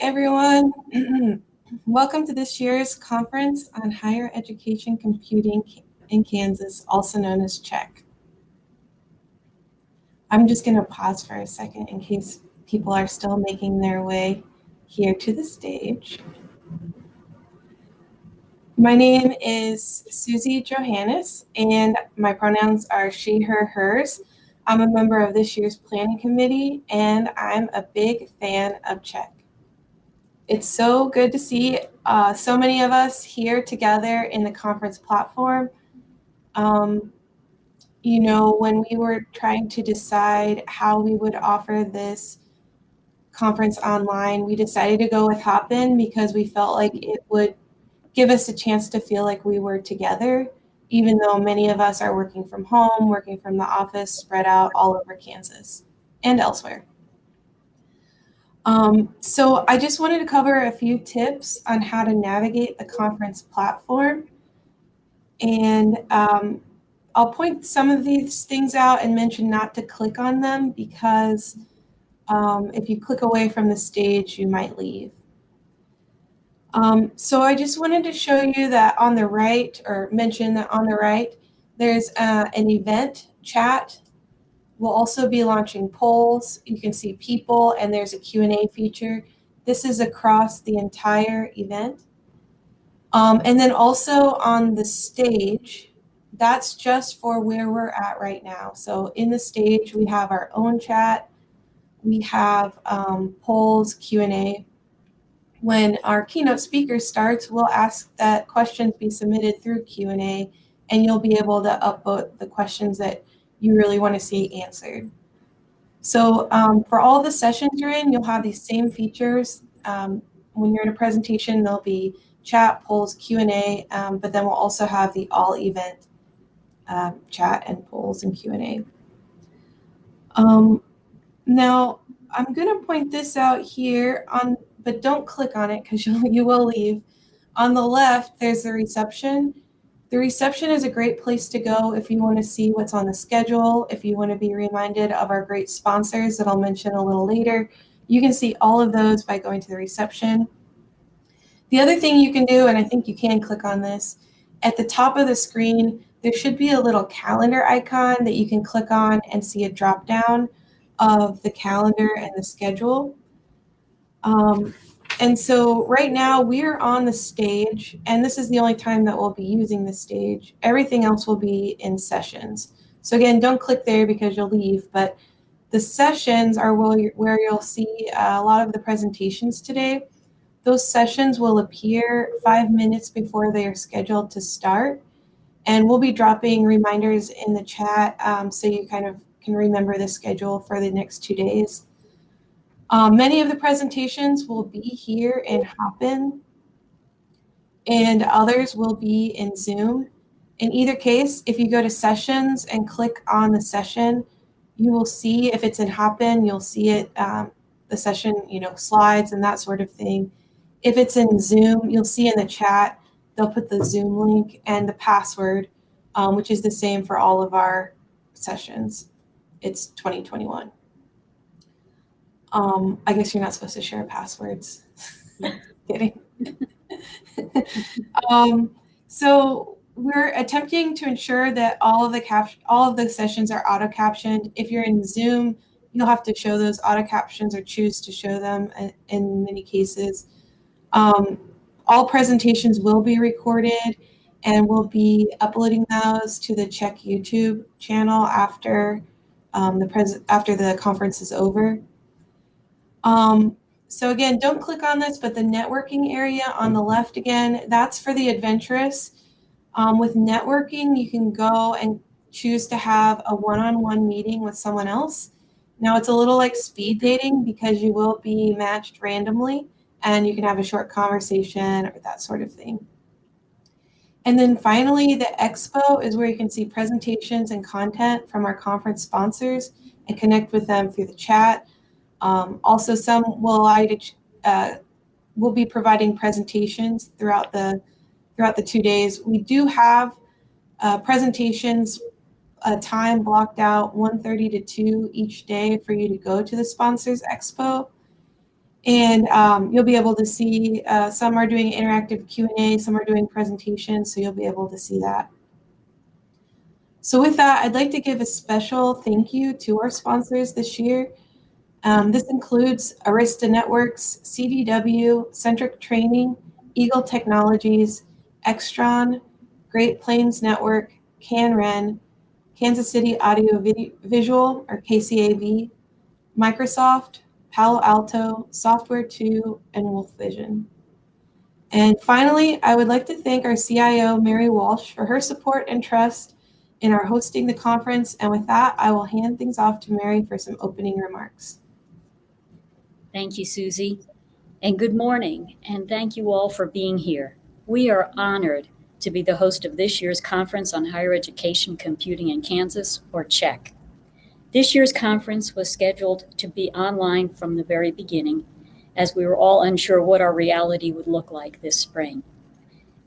everyone. Welcome to this year's Conference on Higher Education Computing in Kansas, also known as CHEC. I'm just going to pause for a second in case people are still making their way here to the stage. My name is Susie Johannes, and my pronouns are she, her, hers. I'm a member of this year's planning committee, and I'm a big fan of CHEC. It's so good to see so many of us here together in the conference platform. You know, when we were trying to decide how we would offer this conference online, we decided to go with Hopin because we felt like it would give us a chance to feel like we were together, even though many of us are working from home, working from the office, spread out all over Kansas and elsewhere. So I just wanted to cover a few tips on how to navigate the conference platform. And I'll point some of these things out and mention not to click on them because if you click away from the stage, you might leave. So I just wanted to show you that on the right, or mention that on the right, there's an event chat. We'll also be launching polls. You can see people, and there's a Q&A feature. This is across the entire event. And then also on the stage, that's just for where we're at right now. So in the stage, we have our own chat. We have polls, Q&A. When our keynote speaker starts, we'll ask that questions be submitted through Q&A, and you'll be able to upvote the questions that you really want to see answered. So for all the sessions you're in, you'll have these same features. When you're in a presentation, there'll be chat, polls, Q&A, but then we'll also have the all event chat and polls and Q&A. Now, I'm going to point this out here, but don't click on it because you will leave. On the left, there's the reception. The reception is a great place to go if you want to see what's on the schedule, if you want to be reminded of our great sponsors that I'll mention a little later. You can see all of those by going to the reception. The other thing you can do, and I think you can click on this, at the top of the screen, there should be a little calendar icon that you can click on and see a drop down of the calendar and the schedule. And so right now we're on the stage, and this is the only time that we'll be using the stage. Everything else will be in sessions. So again, don't click there because you'll leave, but the sessions are where you'll see a lot of the presentations today. Those sessions will appear 5 minutes before they are scheduled to start, and we'll be dropping reminders in the chat so you kind of can remember the schedule for the next 2 days. Many of the presentations will be here in Hopin, and others will be in Zoom. In either case, if you go to sessions and click on the session, you will see if it's in Hopin, you'll see it, the session, slides and that sort of thing. If it's in Zoom, you'll see in the chat, they'll put the Zoom link and the password, which is the same for all of our sessions. It's 2021. I guess you're not supposed to share passwords. Kidding. So we're attempting to ensure that all of the sessions are auto-captioned. If you're in Zoom, you'll have to show those auto-captions or choose to show them in many cases. All presentations will be recorded, and we'll be uploading those to the CHEC YouTube channel after the conference is over. So again, don't click on this, but the networking area on the left again, that's for the adventurous. With networking, you can go and choose to have a one-on-one meeting with someone else. Now it's a little like speed dating because you will be matched randomly and you can have a short conversation or that sort of thing. And then finally, the expo is where you can see presentations and content from our conference sponsors and connect with them through the chat. Also, some will allow you to, we'll be providing presentations throughout the 2 days. We do have presentations, a time blocked out 1:30 to 2 each day for you to go to the Sponsors Expo. And you'll be able to see some are doing interactive Q&A, some are doing presentations, so you'll be able to see that. So with that, I'd like to give a special thank you to our sponsors this year. This includes Arista Networks, CDW, Centric Training, Eagle Technologies, Extron, Great Plains Network, CanRen, Kansas City Audio Visual, or KCAV, Microsoft, Palo Alto, Software 2, and Wolf Vision. And finally, I would like to thank our CIO, Mary Walsh, for her support and trust in our hosting the conference. And with that, I will hand things off to Mary for some opening remarks. Thank you, Susie, and good morning, and thank you all for being here. We are honored to be the host of this year's Conference on Higher Education Computing in Kansas, or CHEC. This year's conference was scheduled to be online from the very beginning, as we were all unsure what our reality would look like this spring.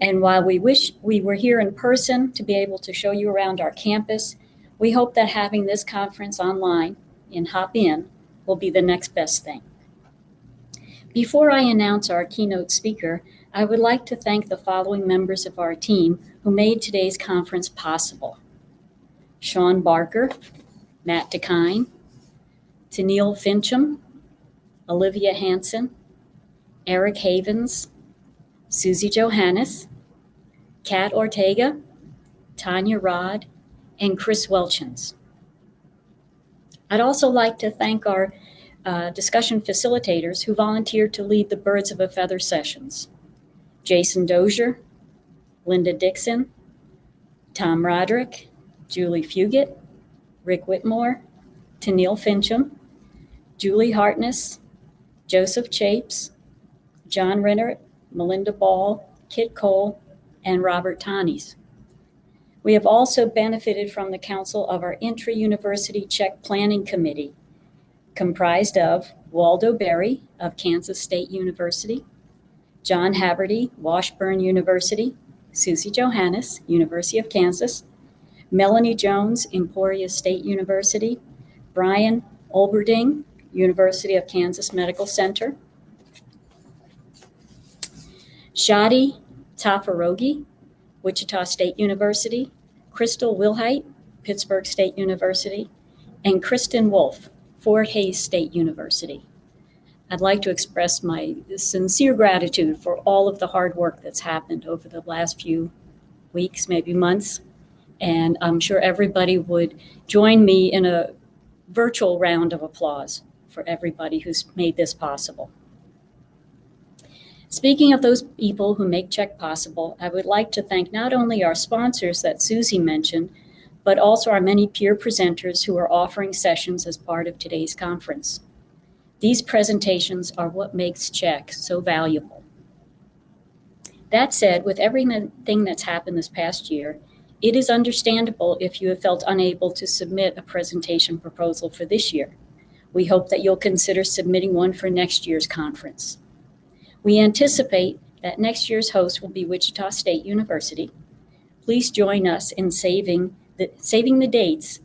And while we wish we were here in person to be able to show you around our campus, we hope that having this conference online in Hop-In will be the next best thing. Before I announce our keynote speaker, I would like to thank the following members of our team who made today's conference possible: Sean Barker, Matt DeKine, Tennille Fincham, Olivia Hansen, Eric Havens, Susie Johannes, Kat Ortega, Tanya Rod, and Chris Welchins. I'd also like to thank our discussion facilitators who volunteered to lead the Birds of a Feather sessions: Jason Dozier, Linda Dixon, Tom Roderick, Julie Fugit, Rick Whitmore, Tennille Fincham, Julie Hartness, Joseph Chapes, John Rennert, Melinda Ball, Kit Cole, and Robert Tanis. We have also benefited from the counsel of our intra-university CHEC Planning Committee, comprised of Waldo Berry of Kansas State University, John Haverty, Washburn University, Susie Johannes, University of Kansas, Melanie Jones, Emporia State University, Brian Olberding, University of Kansas Medical Center, Shadi Tafarogi, Wichita State University, Crystal Wilhite, Pittsburgh State University, and Kristen Wolf, Fort Hays State University. I'd like to express my sincere gratitude for all of the hard work that's happened over the last few weeks, maybe months, and I'm sure everybody would join me in a virtual round of applause for everybody who's made this possible. Speaking of those people who make CHEC possible, I would like to thank not only our sponsors that Susie mentioned, but also our many peer presenters who are offering sessions as part of today's conference. These presentations are what makes CHEC so valuable. That said, with everything that's happened this past year, it is understandable if you have felt unable to submit a presentation proposal for this year. We hope that you'll consider submitting one for next year's conference. We anticipate that next year's host will be Wichita State University. Please join us in saving the dates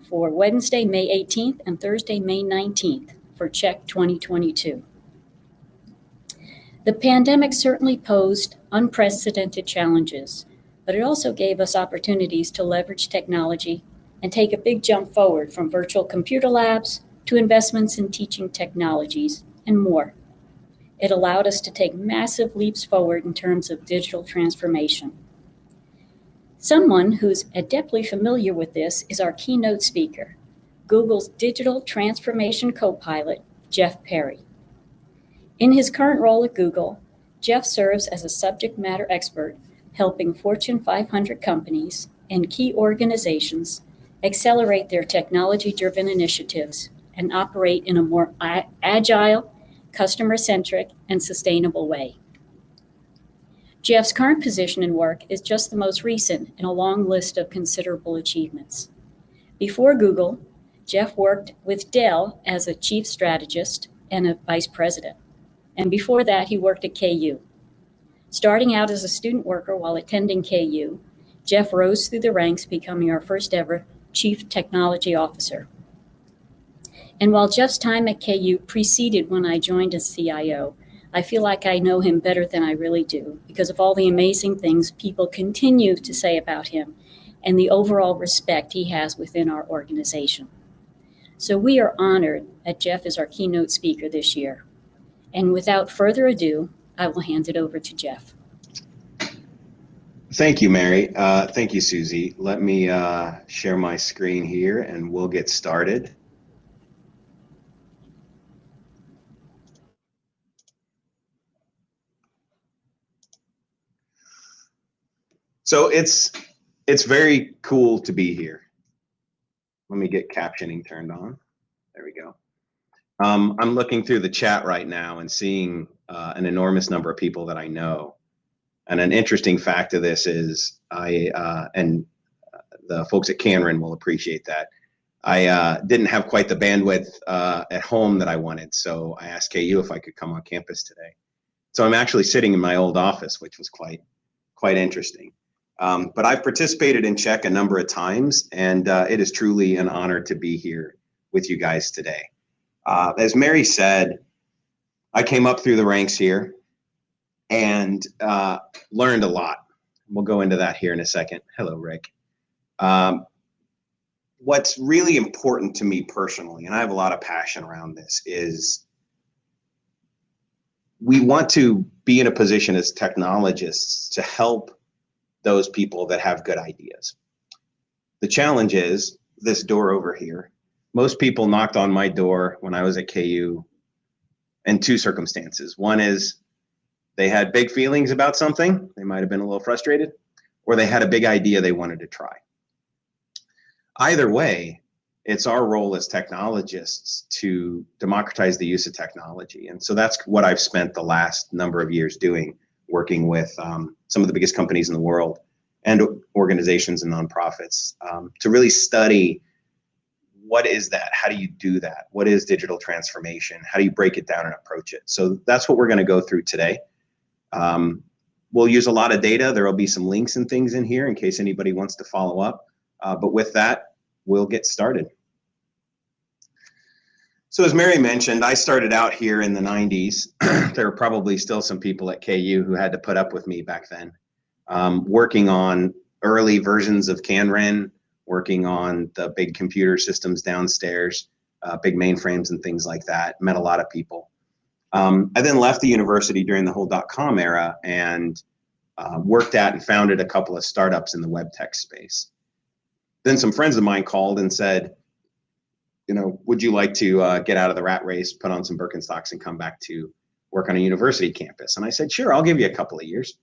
for Wednesday, May 18th and Thursday, May 19th for CHEC 2022. The pandemic certainly posed unprecedented challenges, but it also gave us opportunities to leverage technology and take a big jump forward from virtual computer labs to investments in teaching technologies and more. It allowed us to take massive leaps forward in terms of digital transformation. Someone who's adeptly familiar with this is our keynote speaker, Google's digital transformation co-pilot, Jeff Perry. In his current role at Google, Jeff serves as a subject matter expert, helping Fortune 500 companies and key organizations accelerate their technology-driven initiatives and operate in a more agile, customer-centric, and sustainable way. Jeff's current position and work is just the most recent in a long list of considerable achievements. Before Google, Jeff worked with Dell as a chief strategist and a vice president. And before that, he worked at KU. Starting out as a student worker while attending KU, Jeff rose through the ranks, becoming our first ever chief technology officer. And while Jeff's time at KU preceded when I joined as CIO, I feel like I know him better than I really do because of all the amazing things people continue to say about him and the overall respect he has within our organization. So we are honored that Jeff is our keynote speaker this year. And without further ado, I will hand it over to Jeff. Thank you, Mary. Thank you, Susie. Let me share my screen here and we'll get started. So it's very cool to be here. Let me get captioning turned on. There we go. I'm looking through the chat right now and seeing an enormous number of people that I know. And an interesting fact of this is and the folks at Canron will appreciate that. I didn't have quite the bandwidth at home that I wanted, so I asked KU if I could come on campus today. So I'm actually sitting in my old office, which was quite interesting. But I've participated in Czech a number of times, and it is truly an honor to be here with you guys today. As Mary said, I came up through the ranks here and learned a lot. We'll go into that here in a second. Hello, Rick. What's really important to me personally, and I have a lot of passion around this, is we want to be in a position as technologists to help those people that have good ideas. The challenge is this door over here. Most people knocked on my door when I was at KU in two circumstances. One is they had big feelings about something. They might have been a little frustrated, or they had a big idea they wanted to try. Either way, it's our role as technologists to democratize the use of technology. And so that's what I've spent the last number of years doing, working with some of the biggest companies in the world and organizations and nonprofits to really study what is that? How do you do that? What is digital transformation? How do you break it down and approach it? So that's what we're going to go through today. We'll use a lot of data. There will be some links and things in here in case anybody wants to follow up. But with that, we'll get started. So as Mary mentioned, I started out here in the 90s. There were probably still some people at KU who had to put up with me back then, working on early versions of Canron, working on the big computer systems downstairs, big mainframes and things like that. Met a lot of people. I then left the university during the whole .com era and worked at and founded a couple of startups in the web tech space. Then some friends of mine called and said, you know, would you like to get out of the rat race, put on some Birkenstocks and come back to work on a university campus? And I said, sure, I'll give you a couple of years.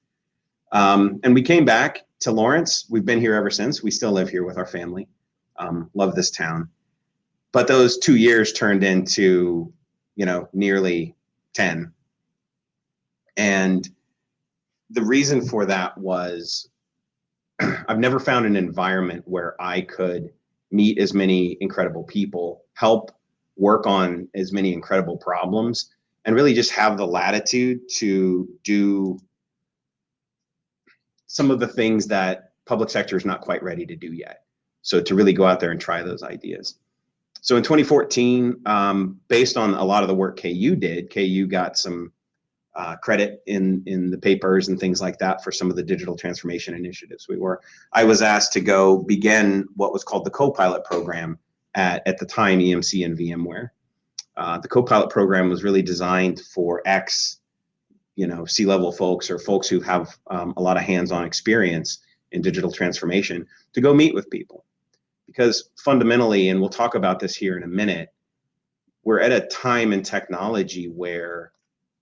And we came back to Lawrence. We've been here ever since. We still live here with our family. Love this town. But those 2 years turned into, you know, nearly 10. And the reason for that was I've never found an environment where I could meet as many incredible people, help work on as many incredible problems, and really just have the latitude to do some of the things that public sector is not quite ready to do yet. So to really go out there and try those ideas. So in 2014, based on a lot of the work KU did, KU got some credit in the papers and things like that for some of the digital transformation initiatives I was asked to go begin what was called the co-pilot program at the time EMC and VMware. The co-pilot program was really designed for C-level folks or folks who have a lot of hands-on experience in digital transformation to go meet with people. Because fundamentally, and we'll talk about this here in a minute, we're at a time in technology where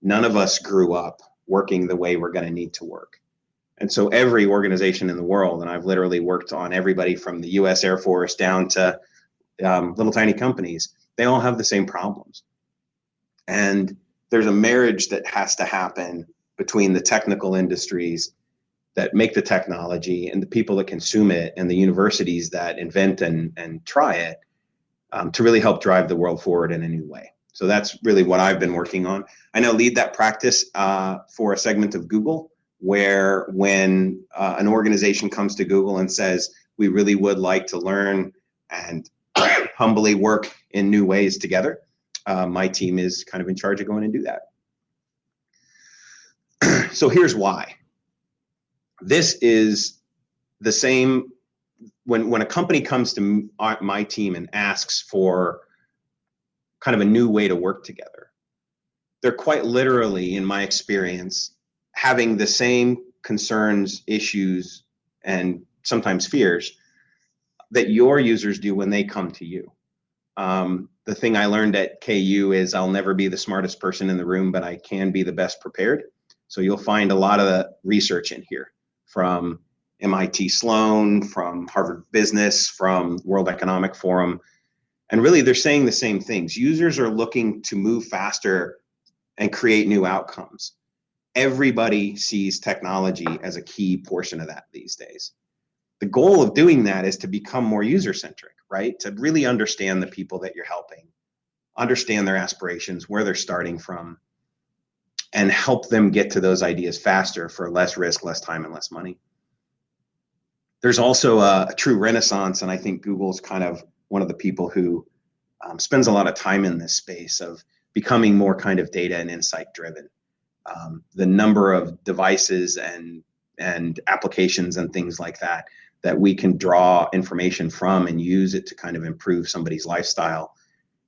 none of us grew up working the way we're going to need to work. And so every organization in the world, and I've literally worked on everybody from the US Air Force down to little tiny companies, they all have the same problems. And there's a marriage that has to happen between the technical industries that make the technology and the people that consume it and the universities that invent and try it to really help drive the world forward in a new way. So that's really what I've been working on. I now lead that practice for a segment of Google, where when an organization comes to Google and says, we really would like to learn and humbly work in new ways together. My team is kind of in charge of going and do that. So here's why. This is the same when a company comes to my team and asks for kind of a new way to work together. They're quite literally, in my experience, having the same concerns, issues, and sometimes fears that your users do when they come to you. The thing I learned at KU is I'll never be the smartest person in the room, but I can be the best prepared. So you'll find a lot of the research in here from MIT Sloan, from Harvard Business, from World Economic Forum. And really, they're saying the same things. Users are looking to move faster and create new outcomes. Everybody sees technology as a key portion of that these days. The goal of doing that is to become more user-centric, right? To really understand the people that you're helping, understand their aspirations, where they're starting from, and help them get to those ideas faster for less risk, less time, and less money. There's also a true renaissance, and I think Google's kind of one of the people who spends a lot of time in this space of becoming more kind of data and insight driven. The number of devices and applications and things like that we can draw information from and use it to kind of improve somebody's lifestyle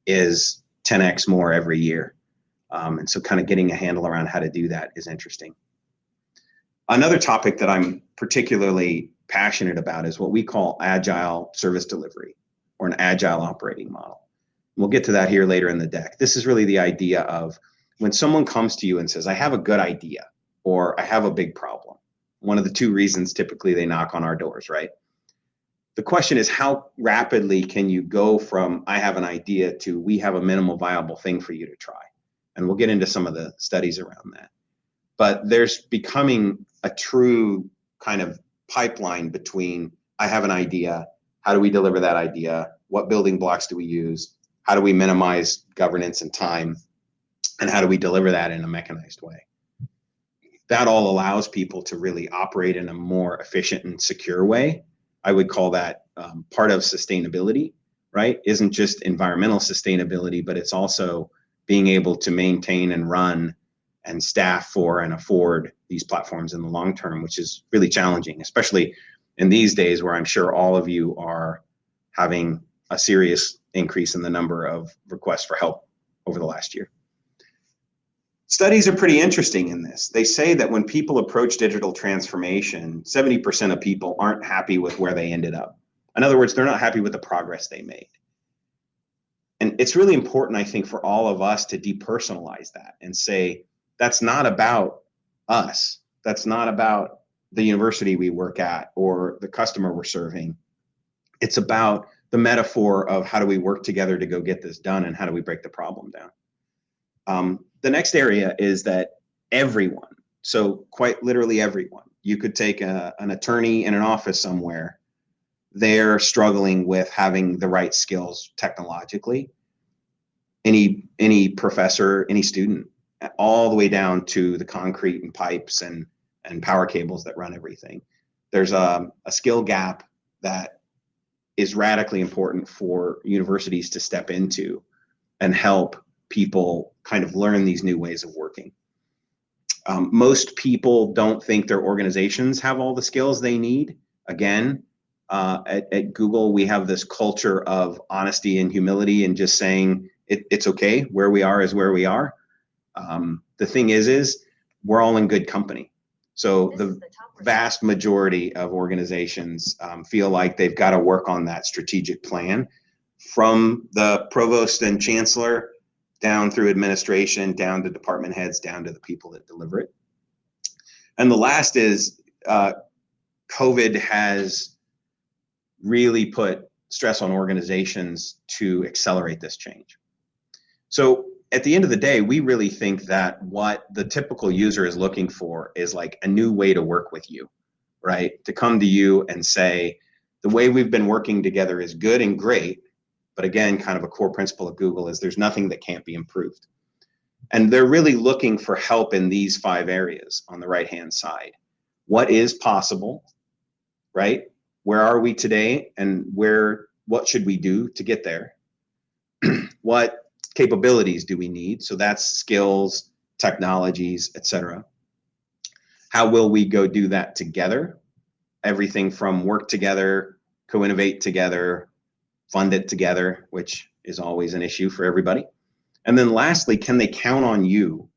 is 10x more every year. And so kind of getting a handle around how to do that is interesting. Another topic that I'm particularly passionate about is what we call agile service delivery, or an agile operating model. We'll get to that here later in the deck. This is really the idea of when someone comes to you and says, I have a good idea, or I have a big problem. One of the two reasons typically they knock on our doors, right? The question is, how rapidly can you go from I have an idea to we have a minimal viable thing for you to try? And we'll get into some of the studies around that. But there's becoming a true kind of pipeline between I have an idea, how do we deliver that idea, what building blocks do we use, how do we minimize governance and time, and how do we deliver that in a mechanized way? That all allows people to really operate in a more efficient and secure way. I would call that part of sustainability, right? Isn't just environmental sustainability, but it's also being able to maintain and run and staff for and afford these platforms in the long term, which is really challenging, especially in these days where I'm sure all of you are having a serious increase in the number of requests for help over the last year. Studies are pretty interesting in this. They say that when people approach digital transformation, 70% of people aren't happy with where they ended up. In other words, they're not happy with the progress they made. And it's really important, I think, for all of us to depersonalize that and say, that's not about us. That's not about the university we work at or the customer we're serving. It's about the metaphor of how do we work together to go get this done and how do we break the problem down. The next area is that everyone, so quite literally everyone, you could take an attorney in an office somewhere, they're struggling with having the right skills technologically. Any professor, any student, all the way down to the concrete and pipes and power cables that run everything. There's a skill gap that is radically important for universities to step into and help people kind of learn these new ways of working. Most people don't think their organizations have all the skills they need. Again, at Google, we have this culture of honesty and humility and just saying it's okay, where we are is where we are. The thing is we're all in good company. So the vast majority of organizations feel like they've got to work on that strategic plan from the provost and chancellor down through administration, down to department heads, down to the people that deliver it. And the last is COVID has really put stress on organizations to accelerate this change. So at the end of the day, we really think that what the typical user is looking for is like a new way to work with you, right? To come to you and say, the way we've been working together is good and great, but again, kind of a core principle of Google is there's nothing that can't be improved. And they're really looking for help in these 5 areas on the right-hand side. What is possible, right? Where are we today and what should we do to get there? What capabilities do we need? So that's skills, technologies, etc. How will we go do that together? Everything from work together, co-innovate together, fund it together, which is always an issue for everybody. And then lastly, can they count on you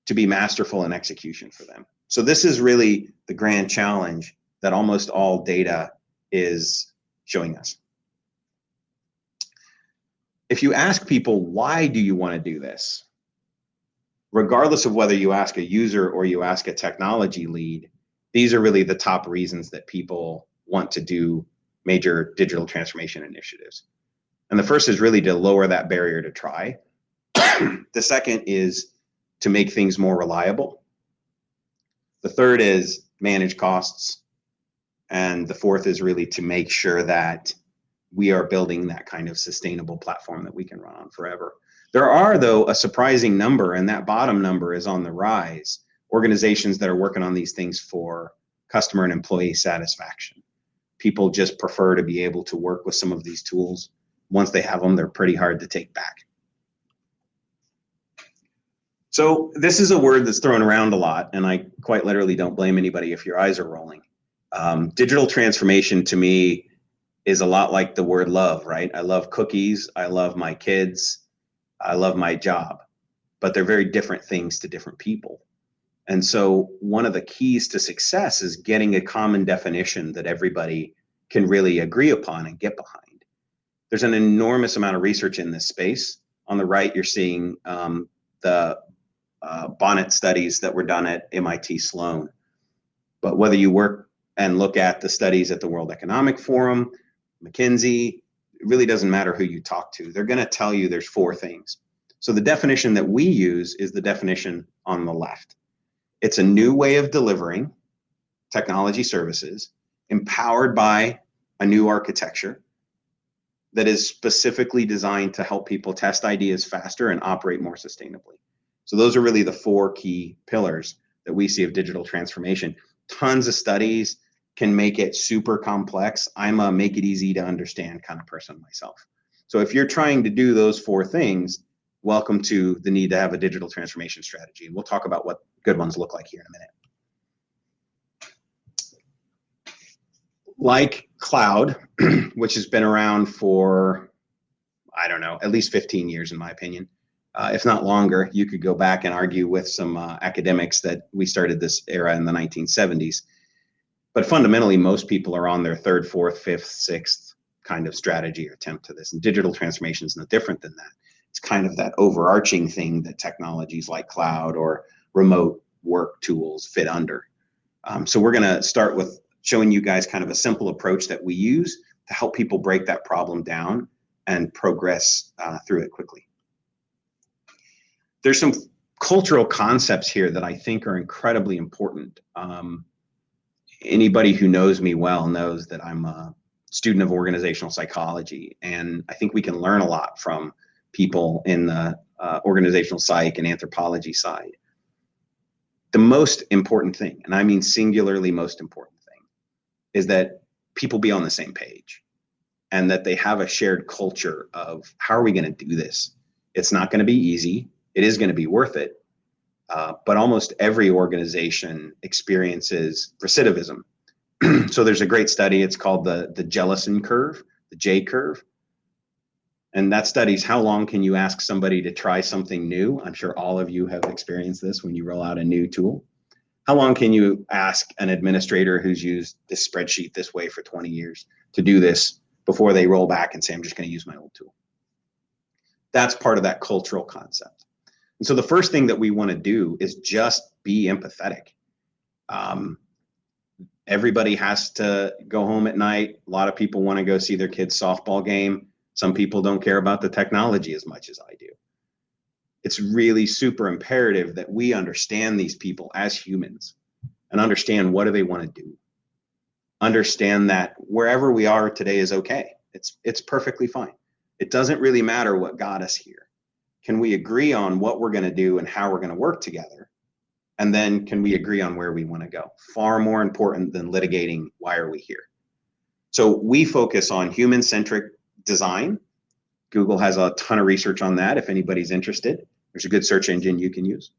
to be masterful in execution for them? So this is really the grand challenge that almost all data is showing us. If you ask people, why do you want to do this? Regardless of whether you ask a user or you ask a technology lead, these are really the top reasons that people want to do major digital transformation initiatives. And the first is really to lower that barrier to try. The second is to make things more reliable. The third is manage costs. And the fourth is really to make sure that we are building that kind of sustainable platform that we can run on forever. There are, though, a surprising number, and that bottom number is on the rise, organizations that are working on these things for customer and employee satisfaction. People just prefer to be able to work with some of these tools. Once they have them, they're pretty hard to take back. So this is a word that's thrown around a lot, and I quite literally don't blame anybody if your eyes are rolling. Digital transformation to me is a lot like the word love, right? I love cookies, I love my kids, I love my job, but they're very different things to different people. And so one of the keys to success is getting a common definition that everybody can really agree upon and get behind. There's an enormous amount of research in this space. On the right, you're seeing the bonnet studies that were done at MIT Sloan. But whether you work and look at the studies at the World Economic Forum, McKinsey, it really doesn't matter who you talk to. They're going to tell you there's four things. So the definition that we use is the definition on the left. It's a new way of delivering technology services empowered by a new architecture that is specifically designed to help people test ideas faster and operate more sustainably. So those are really the four key pillars that we see of digital transformation. Tons of studies can make it super complex. I'm a make it easy to understand kind of person myself. So if you're trying to do those four things, welcome to the need to have a digital transformation strategy. And we'll talk about what good ones look like here in a minute. Like cloud, which has been around for, I don't know, at least 15 years in my opinion. If not longer, you could go back and argue with some academics that we started this era in the 1970s. But fundamentally, most people are on their third, fourth, fifth, sixth kind of strategy or attempt to this. And digital transformation is no different than that. It's kind of that overarching thing that technologies like cloud or remote work tools fit under. So we're going to start with showing you guys kind of a simple approach that we use to help people break that problem down and progress through it quickly. There's some cultural concepts here that I think are incredibly important. Anybody who knows me well knows that I'm a student of organizational psychology, and I think we can learn a lot from people in the organizational psych and anthropology side. The most important thing, and I mean singularly most important thing, is that people be on the same page and that they have a shared culture of how are we going to do this? It's not going to be easy. It is going to be worth it. But almost every organization experiences recidivism. So there's a great study. It's called the Jellison curve, the J curve. And that studies how long can you ask somebody to try something new? I'm sure all of you have experienced this when you roll out a new tool. How long can you ask an administrator who's used this spreadsheet this way for 20 years to do this before they roll back and say, I'm just going to use my old tool? That's part of that cultural concept. And so the first thing that we want to do is just be empathetic. Everybody has to go home at night. A lot of people want to go see their kids' softball game. Some people don't care about the technology as much as I do. It's really super imperative that we understand these people as humans and understand what do they want to do. Understand that wherever we are today is okay. It's perfectly fine. It doesn't really matter what got us here. Can we agree on what we're going to do and how we're going to work together? And then can we agree on where we want to go? Far more important than litigating why are we here. So we focus on human-centric design Google has a ton of research on that if anybody's interested. There's a good search engine you can use.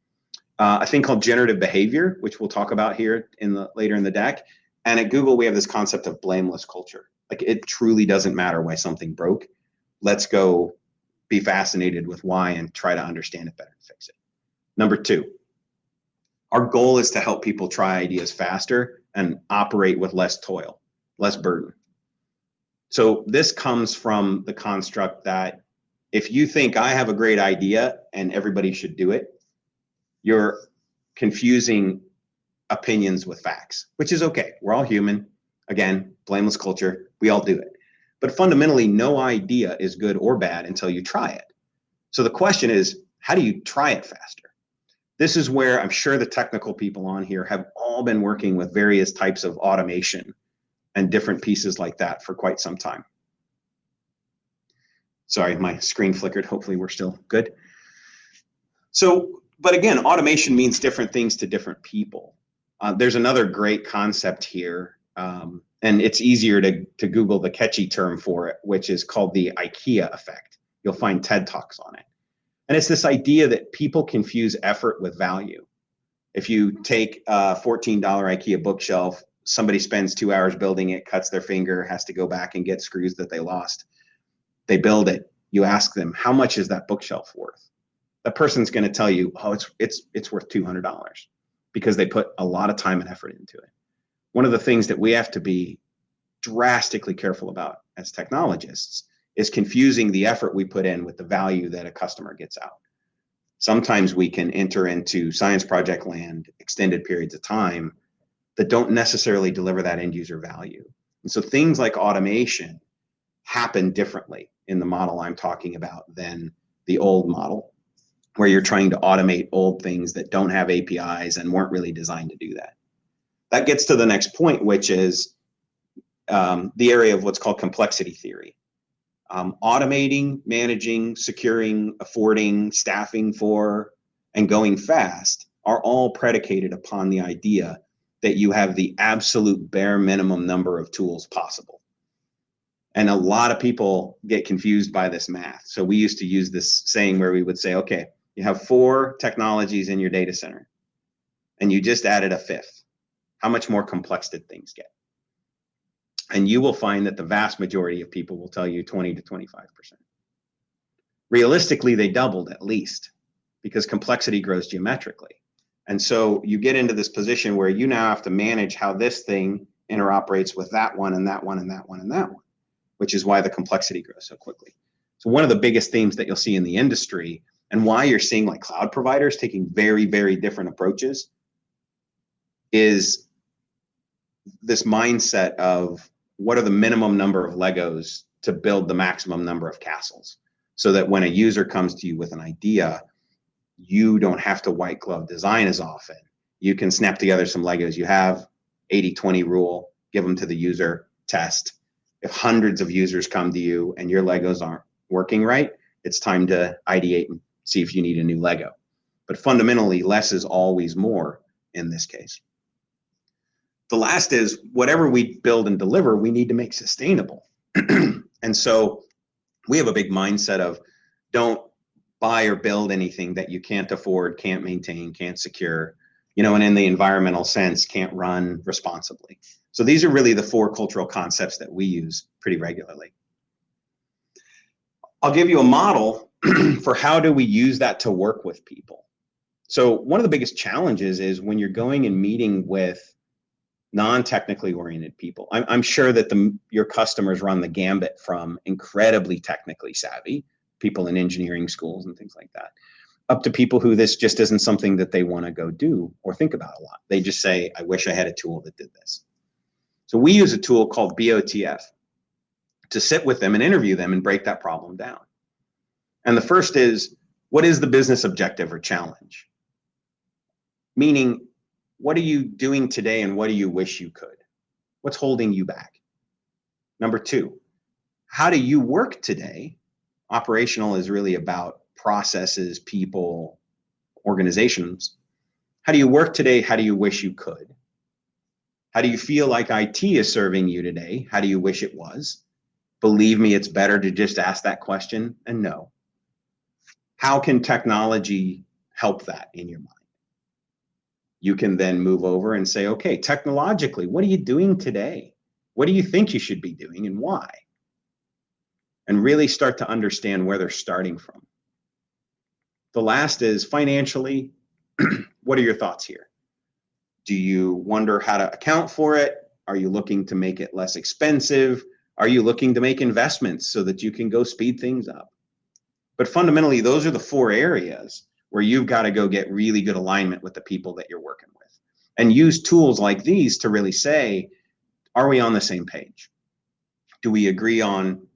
A thing called generative behavior, which we'll talk about here later in the deck. And at Google, we have this concept of blameless culture. Like, it truly doesn't matter why something broke. Let's go be fascinated with why and try to understand it better and fix it. Number 2, our goal is to help people try ideas faster and operate with less toil, less burden. So this comes from the construct that if you think I have a great idea and everybody should do it, you're confusing opinions with facts, which is okay. We're all human. Again, blameless culture. We all do it. But fundamentally, no idea is good or bad until you try it. So the question is, how do you try it faster? This is where I'm sure the technical people on here have all been working with various types of automation and different pieces like that for quite some time. Sorry, my screen flickered. Hopefully we're still good. So, but again, automation means different things to different people. There's another great concept here, and it's easier to Google the catchy term for it, which is called the IKEA effect. You'll find TED Talks on it. And it's this idea that people confuse effort with value. If you take a $14 IKEA bookshelf, somebody spends 2 hours building it, cuts their finger, has to go back and get screws that they lost. They build it. You ask them, how much is that bookshelf worth? That person's going to tell you, oh, it's worth $200, because they put a lot of time and effort into it. One of the things that we have to be drastically careful about as technologists is confusing the effort we put in with the value that a customer gets out. Sometimes we can enter into science project land, extended periods of time, that don't necessarily deliver that end user value. And so things like automation happen differently in the model I'm talking about than the old model, where you're trying to automate old things that don't have APIs and weren't really designed to do that. That gets to the next point, which is the area of what's called complexity theory. Automating, managing, securing, affording, staffing for, and going fast are all predicated upon the idea that you have the absolute bare minimum number of tools possible. And a lot of people get confused by this math. So we used to use this saying where we would say, okay, you have 4 technologies in your data center, and you just added a 5th. How much more complex did things get? And you will find that the vast majority of people will tell you 20 to 25%. Realistically, they doubled at least, because complexity grows geometrically. And so you get into this position where you now have to manage how this thing interoperates with that one and that one and that one and that one, which is why the complexity grows so quickly. So one of the biggest themes that you'll see in the industry, and why you're seeing like cloud providers taking very, very different approaches, is this mindset of what are the minimum number of Legos to build the maximum number of castles, so that when a user comes to you with an idea, you don't have to white glove design as often. You can snap together some Legos. You have 80-20 rule, give them to the user, test. If hundreds of users come to you and your Legos aren't working right, it's time to ideate and see if you need a new Lego. But fundamentally, less is always more in this case. The last is, whatever we build and deliver, we need to make sustainable. And so we have a big mindset of, don't buy or build anything that you can't afford, can't maintain, can't secure, and in the environmental sense, can't run responsibly. So these are really the 4 cultural concepts that we use pretty regularly. I'll give you a model for how do we use that to work with people. So one of the biggest challenges is when you're going and meeting with non-technically oriented people. I'm sure that your customers run the gambit from incredibly technically savvy people in engineering schools and things like that, up to people who this just isn't something that they want to go do or think about a lot. They just say, I wish I had a tool that did this. So we use a tool called BOTF to sit with them and interview them and break that problem down. And the first is, what is the business objective or challenge? Meaning, what are you doing today and what do you wish you could? What's holding you back? Number 2, how do you work today? Operational is really about processes, people, organizations. How do you work today? How do you wish you could? How do you feel like IT is serving you today? How do you wish it was? Believe me, it's better to just ask that question and know. How can technology help that in your mind? You can then move over and say, okay, technologically, what are you doing today? What do you think you should be doing and why? And really start to understand where they're starting from. The last is financially, what are your thoughts here? Do you wonder how to account for it? Are you looking to make it less expensive? Are you looking to make investments so that you can go speed things up? But fundamentally, those are the 4 areas where you've got to go get really good alignment with the people that you're working with. And use tools like these to really say, are we on the same page? Do we agree on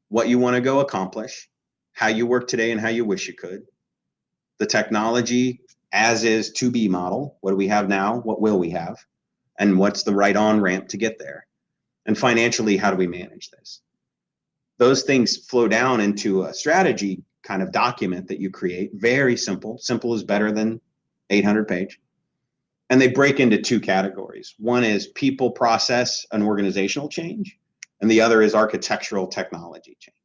what you want to go accomplish, how you work today and how you wish you could? The technology as is to be model. What do we have now? What will we have? And what's the right on ramp to get there? And financially, how do we manage this? Those things flow down into a strategy kind of document that you create. Very simple. Simple is better than 800 page. And they break into 2 categories. One is people, process, and organizational change. And the other is architectural technology change.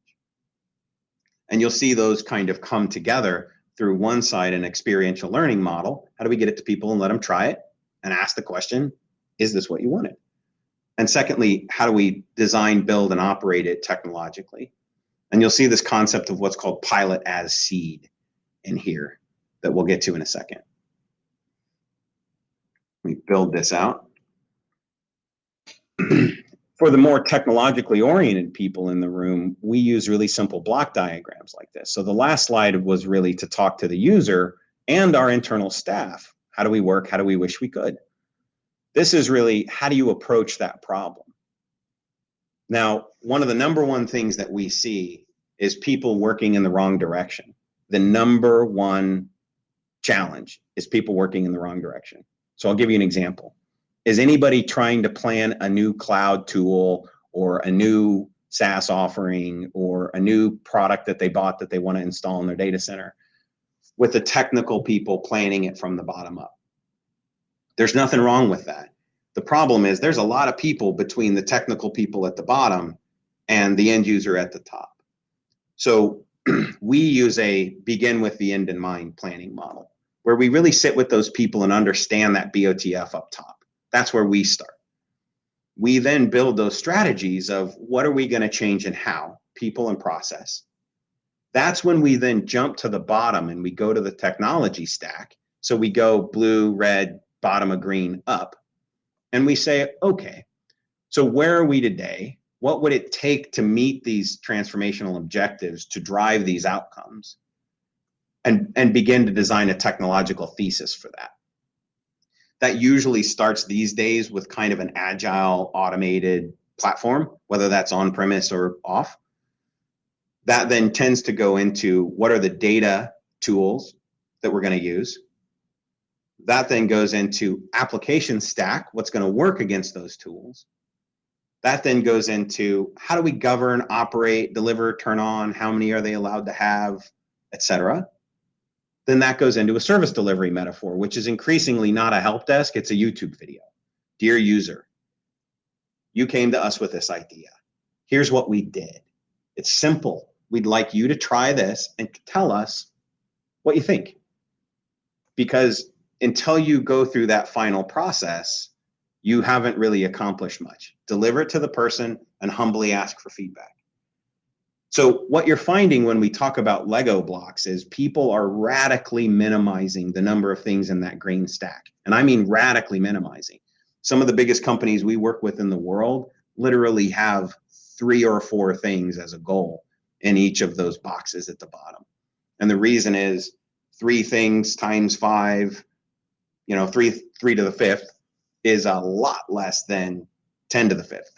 And you'll see those kind of come together through one side, an experiential learning model. How do we get it to people and let them try it and ask the question, is this what you wanted? And secondly, how do we design, build, and operate it technologically? And you'll see this concept of what's called pilot as seed in here that we'll get to in a second. Let me build this out. For the more technologically oriented people in the room, we use really simple block diagrams like this. So the last slide was really to talk to the user and our internal staff. How do we work? How do we wish we could? This is really, how do you approach that problem? Now, one of the number one things that we see is people working in the wrong direction. The number one challenge is people working in the wrong direction. So I'll give you an example. Is anybody trying to plan a new cloud tool or a new SaaS offering or a new product that they bought that they want to install in their data center with the technical people planning it from the bottom up? There's nothing wrong with that. The problem is there's a lot of people between the technical people at the bottom and the end user at the top. So we use a begin with the end in mind planning model where we really sit with those people and understand that BOTF up top. That's where we start. We then build those strategies of what are we going to change and how, people and process. That's when we then jump to the bottom and we go to the technology stack. So we go blue, red, bottom of green, up. And we say, okay, so where are we today? What would it take to meet these transformational objectives to drive these outcomes? And begin to design a technological thesis for that. That usually starts these days with kind of an agile, automated platform, whether that's on-premise or off. That then tends to go into what are the data tools that we're going to use. That then goes into application stack, what's going to work against those tools. That then goes into how do we govern, operate, deliver, turn on, how many are they allowed to have, et cetera. Then that goes into a service delivery metaphor, which is increasingly not a help desk, it's a YouTube video. Dear user, you came to us with this idea. Here's what we did. It's simple. We'd like you to try this and tell us what you think. Because until you go through that final process, you haven't really accomplished much. Deliver it to the person and humbly ask for feedback. So what you're finding when we talk about Lego blocks is people are radically minimizing the number of things in that green stack. And I mean radically minimizing. Some of the biggest companies we work with in the world literally have 3 or 4 things as a goal in each of those boxes at the bottom. And the reason is 3 things times 5, 3 to the 5th is a lot less than 10 to the 5th.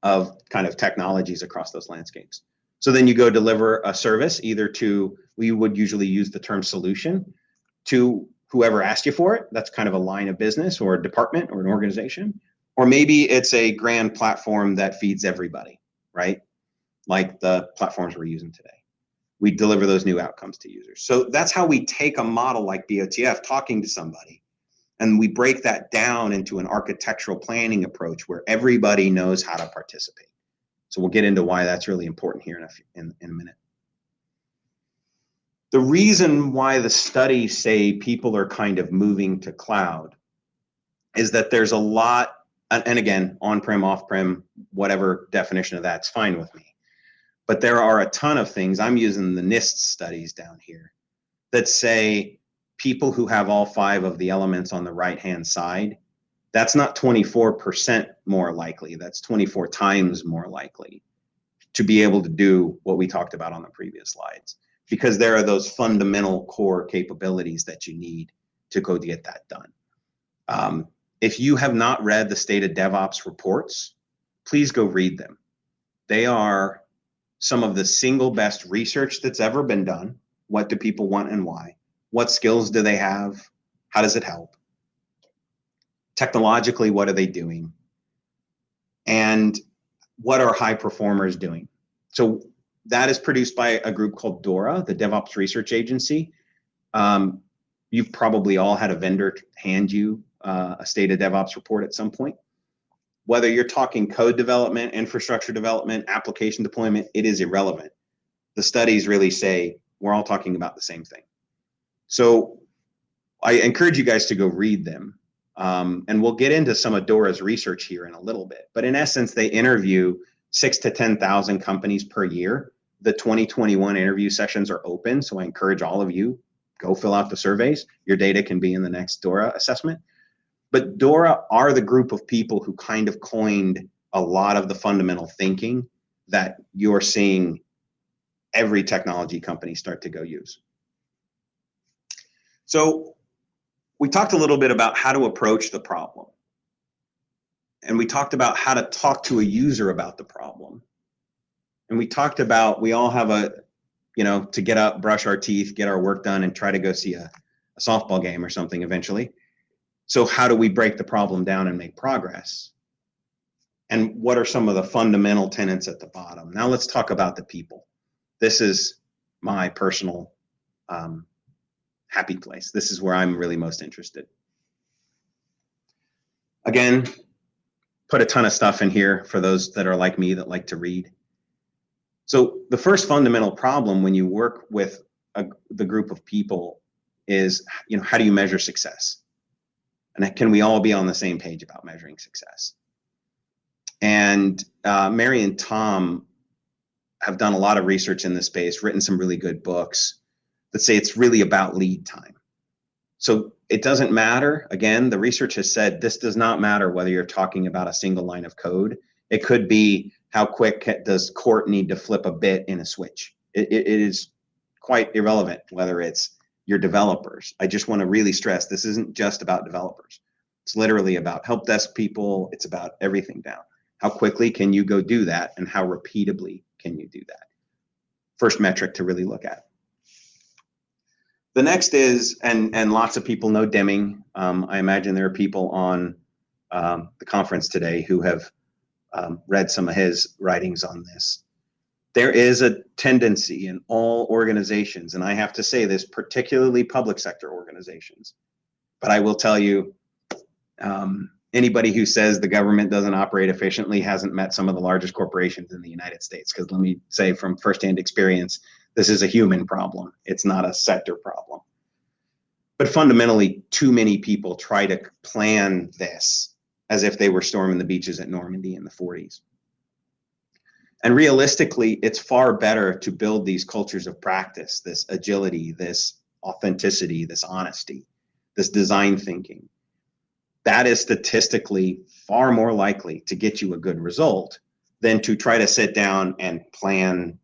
Of kind of technologies across those landscapes. So then you go deliver a service either to, we would usually use the term solution, to whoever asked you for it. That's kind of a line of business or a department or an organization. Or maybe it's a grand platform that feeds everybody, right? Like the platforms we're using today. We deliver those new outcomes to users. So that's how we take a model like BOTF, talking to somebody, and we break that down into an architectural planning approach where everybody knows how to participate. So we'll get into why that's really important here in a minute. The reason why the studies say people are kind of moving to cloud is that there's a lot, and again, on-prem, off-prem, whatever definition of that's fine with me. But there are a ton of things, I'm using the NIST studies down here, that say people who have all 5 of the elements on the right-hand side, that's not 24% more likely, that's 24 times more likely to be able to do what we talked about on the previous slides, because there are those fundamental core capabilities that you need to go to get that done. If you have not read the State of DevOps reports, please go read them. They are some of the single best research that's ever been done. What do people want and why? What skills do they have? How does it help? Technologically, what are they doing? And what are high performers doing? So that is produced by a group called DORA, the DevOps Research Agency. You've probably all had a vendor hand you a State of DevOps report at some point. Whether you're talking code development, infrastructure development, application deployment, it is irrelevant. The studies really say we're all talking about the same thing. So I encourage you guys to go read them. And we'll get into some of DORA's research here in a little bit. But in essence, they interview 6,000 to 10,000 companies per year. The 2021 interview sessions are open, so I encourage all of you, go fill out the surveys. Your data can be in the next DORA assessment. But DORA are the group of people who kind of coined a lot of the fundamental thinking that you're seeing every technology company start to go use. So we talked a little bit about how to approach the problem. And we talked about how to talk to a user about the problem. And we talked about, we all have to get up, brush our teeth, get our work done, and try to go see a softball game or something eventually. So how do we break the problem down and make progress? And what are some of the fundamental tenets at the bottom? Now let's talk about the people. This is my personal happy place. This is where I'm really most interested. Again, put a ton of stuff in here for those that are like me that like to read. So the first fundamental problem when you work with the group of people is, how do you measure success? And can we all be on the same page about measuring success? And Mary and Tom have done a lot of research in this space, written some really good books that say it's really about lead time. So it doesn't matter. Again, the research has said this does not matter whether you're talking about a single line of code. It could be how quick does Court need to flip a bit in a switch. It is quite irrelevant whether it's your developers. I just want to really stress this isn't just about developers. It's literally about help desk people. It's about everything down. How quickly can you go do that, and how repeatably can you do that? First metric to really look at. The next is, and lots of people know Deming. I imagine there are people on the conference today who have read some of his writings on this. There is a tendency in all organizations, and I have to say this, particularly public sector organizations, but I will tell you, anybody who says the government doesn't operate efficiently hasn't met some of the largest corporations in the United States, because let me say from firsthand experience, this is a human problem. It's not a sector problem. But fundamentally, too many people try to plan this as if they were storming the beaches at Normandy in the 40s. And realistically, it's far better to build these cultures of practice, this agility, this authenticity, this honesty, this design thinking. That is statistically far more likely to get you a good result than to try to sit down and plan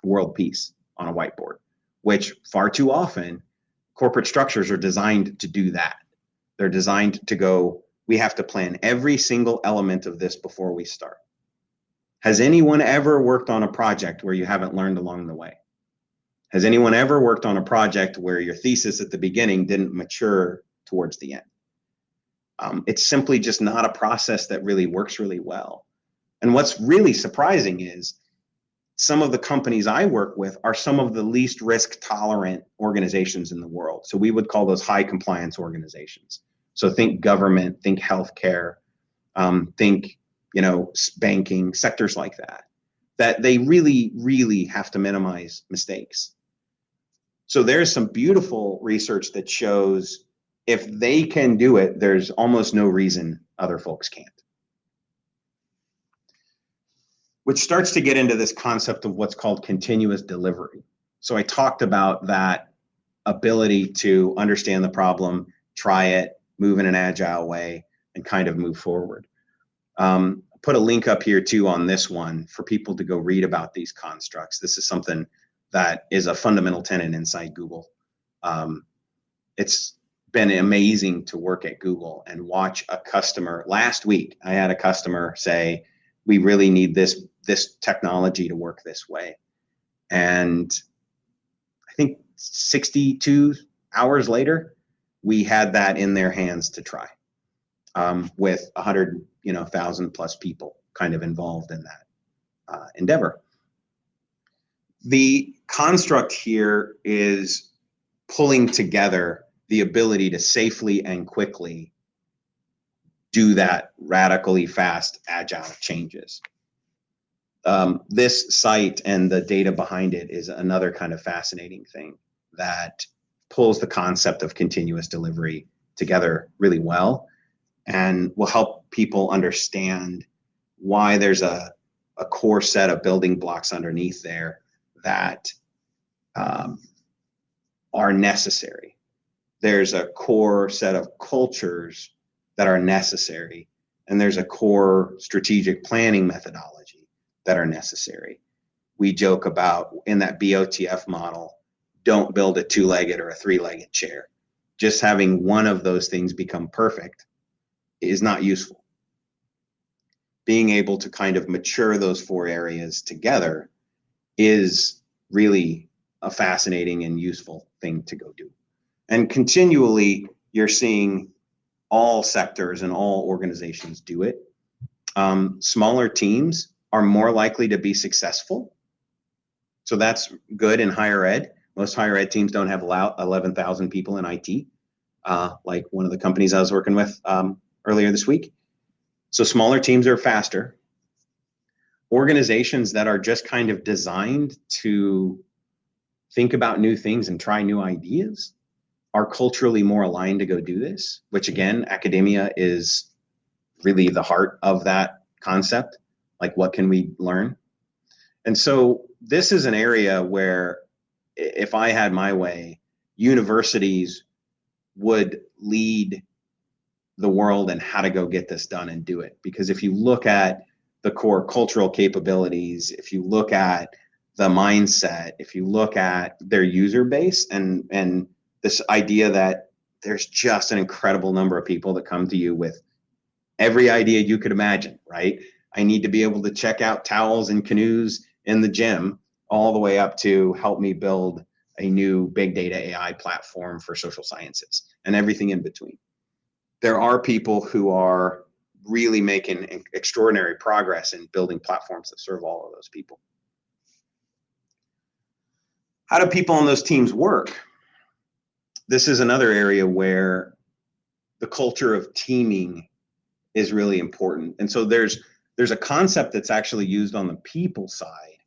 world peace on a whiteboard, which far too often corporate structures are designed to do that. They're designed to go, we have to plan every single element of this before we start. Has anyone ever worked on a project where you haven't learned along the way? Has anyone ever worked on a project where your thesis at the beginning didn't mature towards the end? It's simply just not a process that really works really well. And what's really surprising is some of the companies I work with are some of the least risk tolerant organizations in the world. So we would call those high compliance organizations. So think government, think healthcare, think banking, sectors like that they really, really have to minimize mistakes. So there's some beautiful research that shows if they can do it, there's almost no reason other folks can't. Which starts to get into this concept of what's called continuous delivery. So I talked about that ability to understand the problem, try it, move in an agile way, and kind of move forward. Put a link up here too on this one for people to go read about these constructs. This is something that is a fundamental tenet inside Google. It's been amazing to work at Google and watch a customer. Last week, I had a customer say, we really need this technology to work this way. And I think 62 hours later, we had that in their hands to try, with 100,000 plus people kind of involved in that endeavor. The construct here is pulling together the ability to safely and quickly do that radically fast, agile changes. This site and the data behind it is another kind of fascinating thing that pulls the concept of continuous delivery together really well and will help people understand why there's a core set of building blocks underneath there that are necessary. There's a core set of cultures that are necessary, and there's a core strategic planning methodology that are necessary. We joke about in that BOTF model, don't build a two-legged or a three-legged chair. Just having one of those things become perfect is not useful. Being able to kind of mature those four areas together is really a fascinating and useful thing to go do. And continually, you're seeing all sectors and all organizations do it. Smaller teams are more likely to be successful. So that's good in higher ed. Most higher ed teams don't have 11,000 people in IT, like one of the companies I was working with earlier this week. So smaller teams are faster. Organizations that are just kind of designed to think about new things and try new ideas are culturally more aligned to go do this, which again, academia is really the heart of that concept. Like, what can we learn? And so this is an area where, if I had my way, universities would lead the world in how to go get this done and do it. Because if you look at the core cultural capabilities, if you look at the mindset, if you look at their user base and this idea that there's just an incredible number of people that come to you with every idea you could imagine, right? I need to be able to check out towels and canoes in the gym, all the way up to help me build a new big data AI platform for social sciences and everything in between. There are people who are really making extraordinary progress in building platforms that serve all of those people. How do people on those teams work? This is another area where the culture of teaming is really important. And so there's a concept that's actually used on the people side,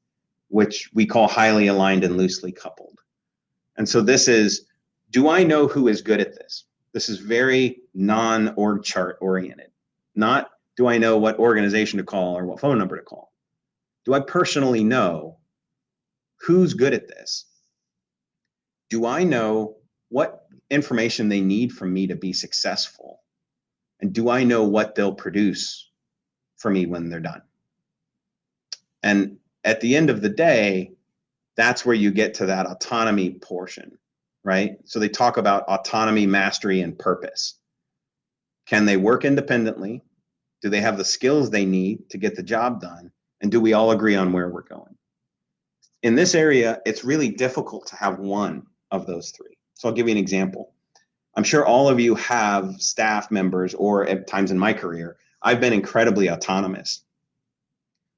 which we call highly aligned and loosely coupled. And so this is, do I know who is good at this? This is very non-org chart oriented. Not, do I know what organization to call or what phone number to call? Do I personally know who's good at this? Do I know what information they need from me to be successful? And do I know what they'll produce for me when they're done? And at the end of the day, that's where you get to that autonomy portion, right? So they talk about autonomy, mastery, and purpose. Can they work independently? Do they have the skills they need to get the job done? And do we all agree on where we're going? In this area, it's really difficult to have one of those three. So I'll give you an example. I'm sure all of you have staff members, or at times in my career, I've been incredibly autonomous,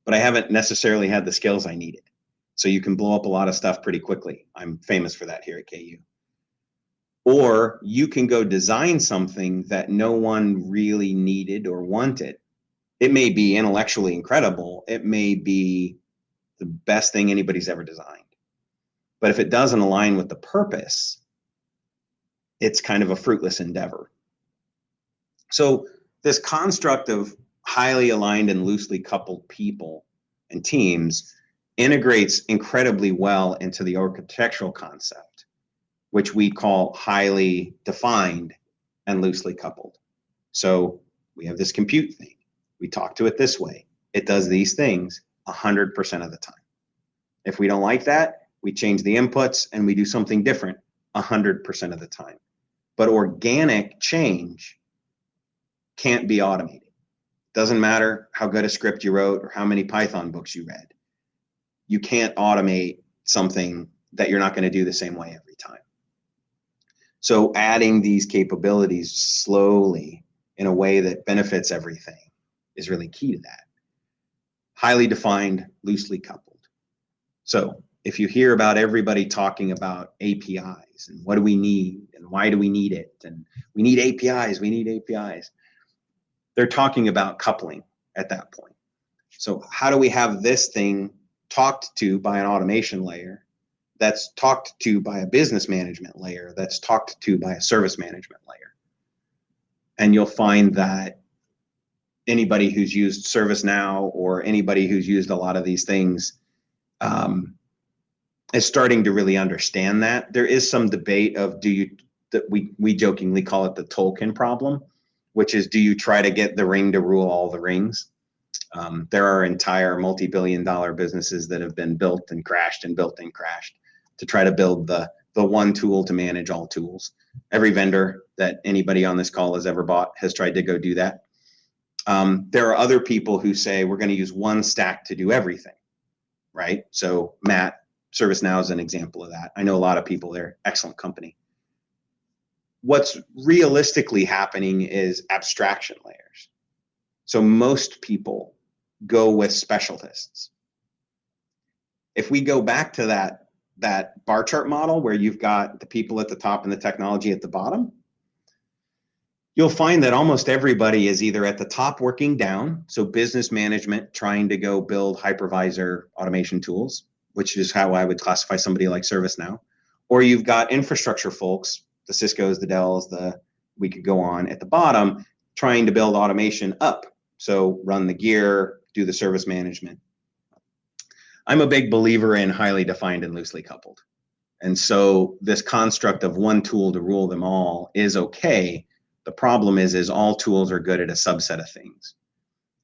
but I haven't necessarily had the skills I needed. So you can blow up a lot of stuff pretty quickly. I'm famous for that here at KU. Or you can go design something that no one really needed or wanted, It may be intellectually incredible. It may be the best thing anybody's ever designed. But if it doesn't align with the purpose, it's kind of a fruitless endeavor. So this construct of highly aligned and loosely coupled people and teams integrates incredibly well into the architectural concept, which we call highly defined and loosely coupled. So we have this compute thing. We talk to it this way. It does these things 100% of the time. If we don't like that, we change the inputs and we do something different 100% of the time. But organic change can't be automated. Doesn't matter how good a script you wrote or how many Python books you read. You can't automate something that you're not going to do the same way every time. So adding these capabilities slowly in a way that benefits everything is really key to that. Highly defined, loosely coupled. So if you hear about everybody talking about APIs and what do we need and why do we need it and we need APIs, they're talking about coupling at that point. So how do we have this thing talked to by an automation layer that's talked to by a business management layer that's talked to by a service management layer? And you'll find that anybody who's used ServiceNow or anybody who's used a lot of these things is starting to really understand that. There is some debate of we jokingly call it the Tolkien problem, which is, do you try to get the ring to rule all the rings? There are entire multi-billion-dollar businesses that have been built and crashed and built and crashed to try to build the one tool to manage all tools. Every vendor that anybody on this call has ever bought has tried to go do that. There are other people who say we're going to use one stack to do everything, right? So Matt, ServiceNow is an example of that. I know a lot of people there, excellent company. What's realistically happening is abstraction layers. So most people go with specialists. If we go back to that bar chart model where you've got the people at the top and the technology at the bottom, you'll find that almost everybody is either at the top working down, so business management trying to go build hypervisor automation tools, which is how I would classify somebody like ServiceNow, or you've got infrastructure folks, the Ciscos, the Dells, we could go on at the bottom, trying to build automation up. So run the gear, do the service management. I'm a big believer in highly defined and loosely coupled. And so this construct of one tool to rule them all is okay. The problem is all tools are good at a subset of things.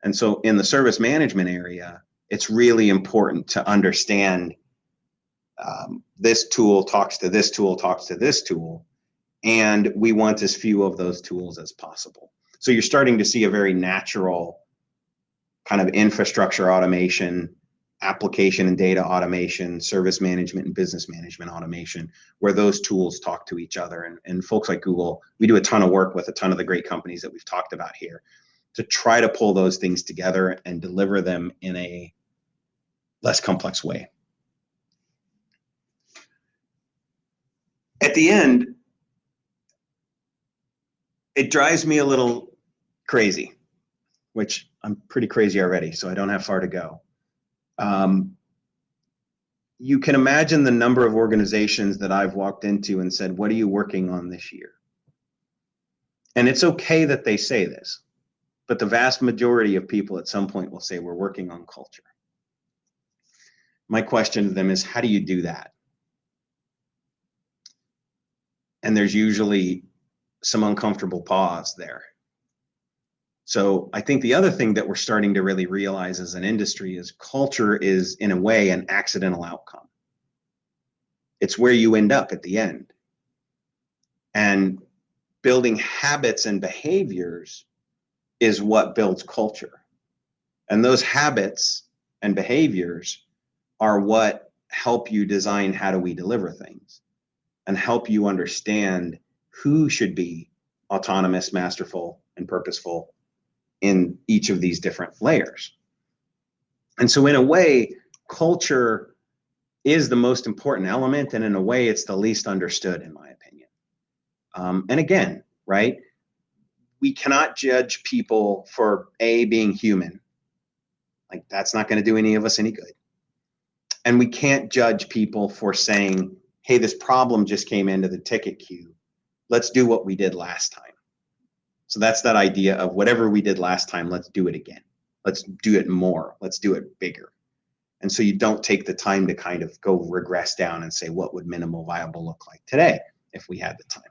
And so in the service management area, it's really important to understand this tool talks to this tool, talks to this tool, and we want as few of those tools as possible. So you're starting to see a very natural kind of infrastructure automation, application and data automation, service management and business management automation, where those tools talk to each other. And folks like Google, we do a ton of work with a ton of the great companies that we've talked about here to try to pull those things together and deliver them in a less complex way. At the end, it drives me a little crazy, which I'm pretty crazy already, so I don't have far to go. You can imagine the number of organizations that I've walked into and said, what are you working on this year? And it's okay that they say this, but the vast majority of people at some point will say, we're working on culture. My question to them is, how do you do that? And there's usually some uncomfortable pause there. So I think the other thing that we're starting to really realize as an industry is culture is, in a way, an accidental outcome. It's where you end up at the end. And building habits and behaviors is what builds culture. And those habits and behaviors are what help you design how do we deliver things and help you understand who should be autonomous, masterful, and purposeful in each of these different layers. And so in a way, culture is the most important element, and in a way, it's the least understood, in my opinion. And again, right, we cannot judge people for being human. Like, that's not going to do any of us any good. And we can't judge people for saying, hey, this problem just came into the ticket queue. Let's do what we did last time. So that's that idea of whatever we did last time, let's do it again. Let's do it more. Let's do it bigger. And so you don't take the time to kind of go regress down and say, what would minimal viable look like today if we had the time?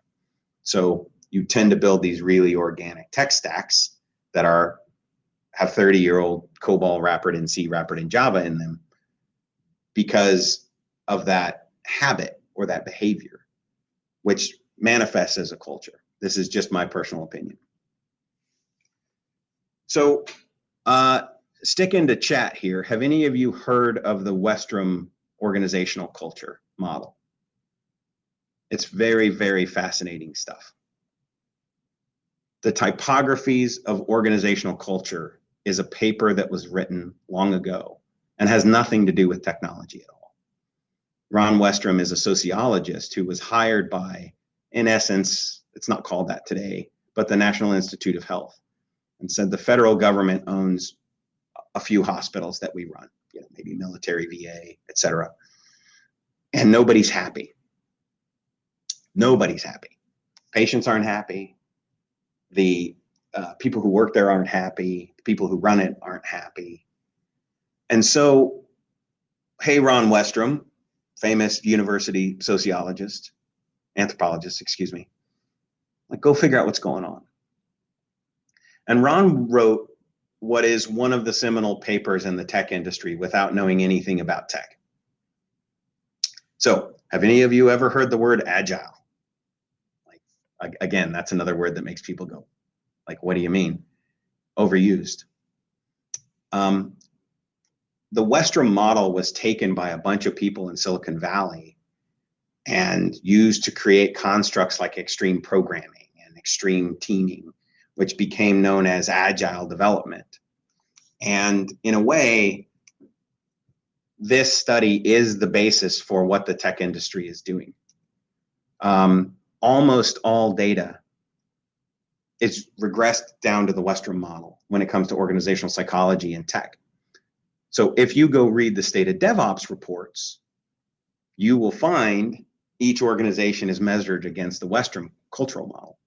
So you tend to build these really organic tech stacks that have 30-year-old COBOL wrappered in C, wrappered in Java in them because of that habit or that behavior, which manifests as a culture. This is just my personal opinion. So stick into chat here. Have any of you heard of the Westrum organizational culture model? It's very, very fascinating stuff. The Typographies of Organizational Culture is a paper that was written long ago and has nothing to do with technology at all. Ron Westrum is a sociologist who was hired by, in essence, it's not called that today, but the National Institute of Health, and said the federal government owns a few hospitals that we run, maybe military, VA, et cetera. And nobody's happy. Nobody's happy. Patients aren't happy. The people who work there aren't happy. The people who run it aren't happy. And so, hey, Ron Westrum, famous university anthropologist, excuse me, like, go figure out what's going on. And Ron wrote what is one of the seminal papers in the tech industry without knowing anything about tech. So, have any of you ever heard the word agile? Like, again, that's another word that makes people go, like, what do you mean? Overused. The Westrum model was taken by a bunch of people in Silicon Valley and used to create constructs like extreme programming and extreme teaming, which became known as agile development. And in a way, this study is the basis for what the tech industry is doing. Almost all data is regressed down to the Westrum model when it comes to organizational psychology and tech. So if you go read the State of DevOps reports, you will find each organization is measured against the Westrum cultural model.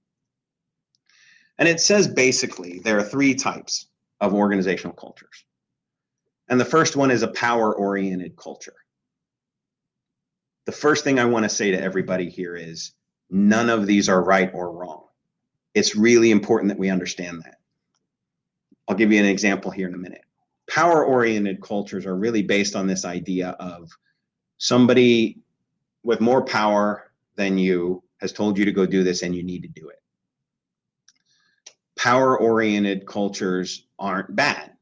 And it says basically there are 3 types of organizational cultures. And the first one is a power-oriented culture. The first thing I want to say to everybody here is none of these are right or wrong. It's really important that we understand that. I'll give you an example here in a minute. Power-oriented cultures are really based on this idea of somebody with more power than you has told you to go do this and you need to do it. Power-oriented cultures aren't bad.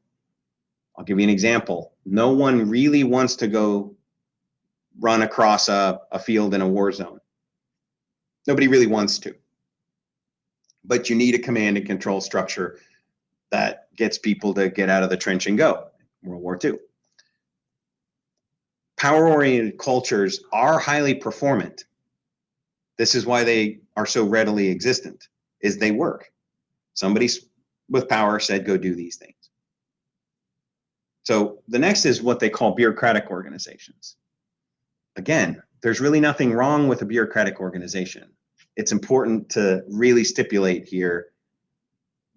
I'll give you an example. No one really wants to go run across a field in a war zone. Nobody really wants to. But you need a command and control structure that gets people to get out of the trench and go. World War II. Power-oriented cultures are highly performant. This is why they are so readily existent, is they work. Somebody with power said, go do these things. So the next is what they call bureaucratic organizations. Again, there's really nothing wrong with a bureaucratic organization. It's important to really stipulate here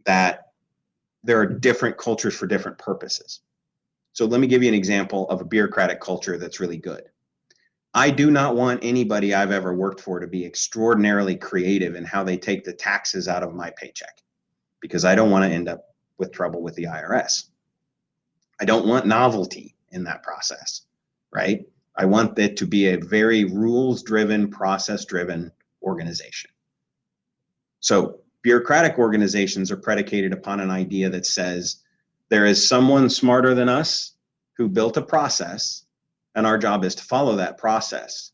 that there are different cultures for different purposes. So let me give you an example of a bureaucratic culture that's really good. I do not want anybody I've ever worked for to be extraordinarily creative in how they take the taxes out of my paycheck, because I don't want to end up with trouble with the IRS. I don't want novelty in that process, right? I want it to be a very rules-driven, process-driven organization. So bureaucratic organizations are predicated upon an idea that says there is someone smarter than us who built a process, and our job is to follow that process.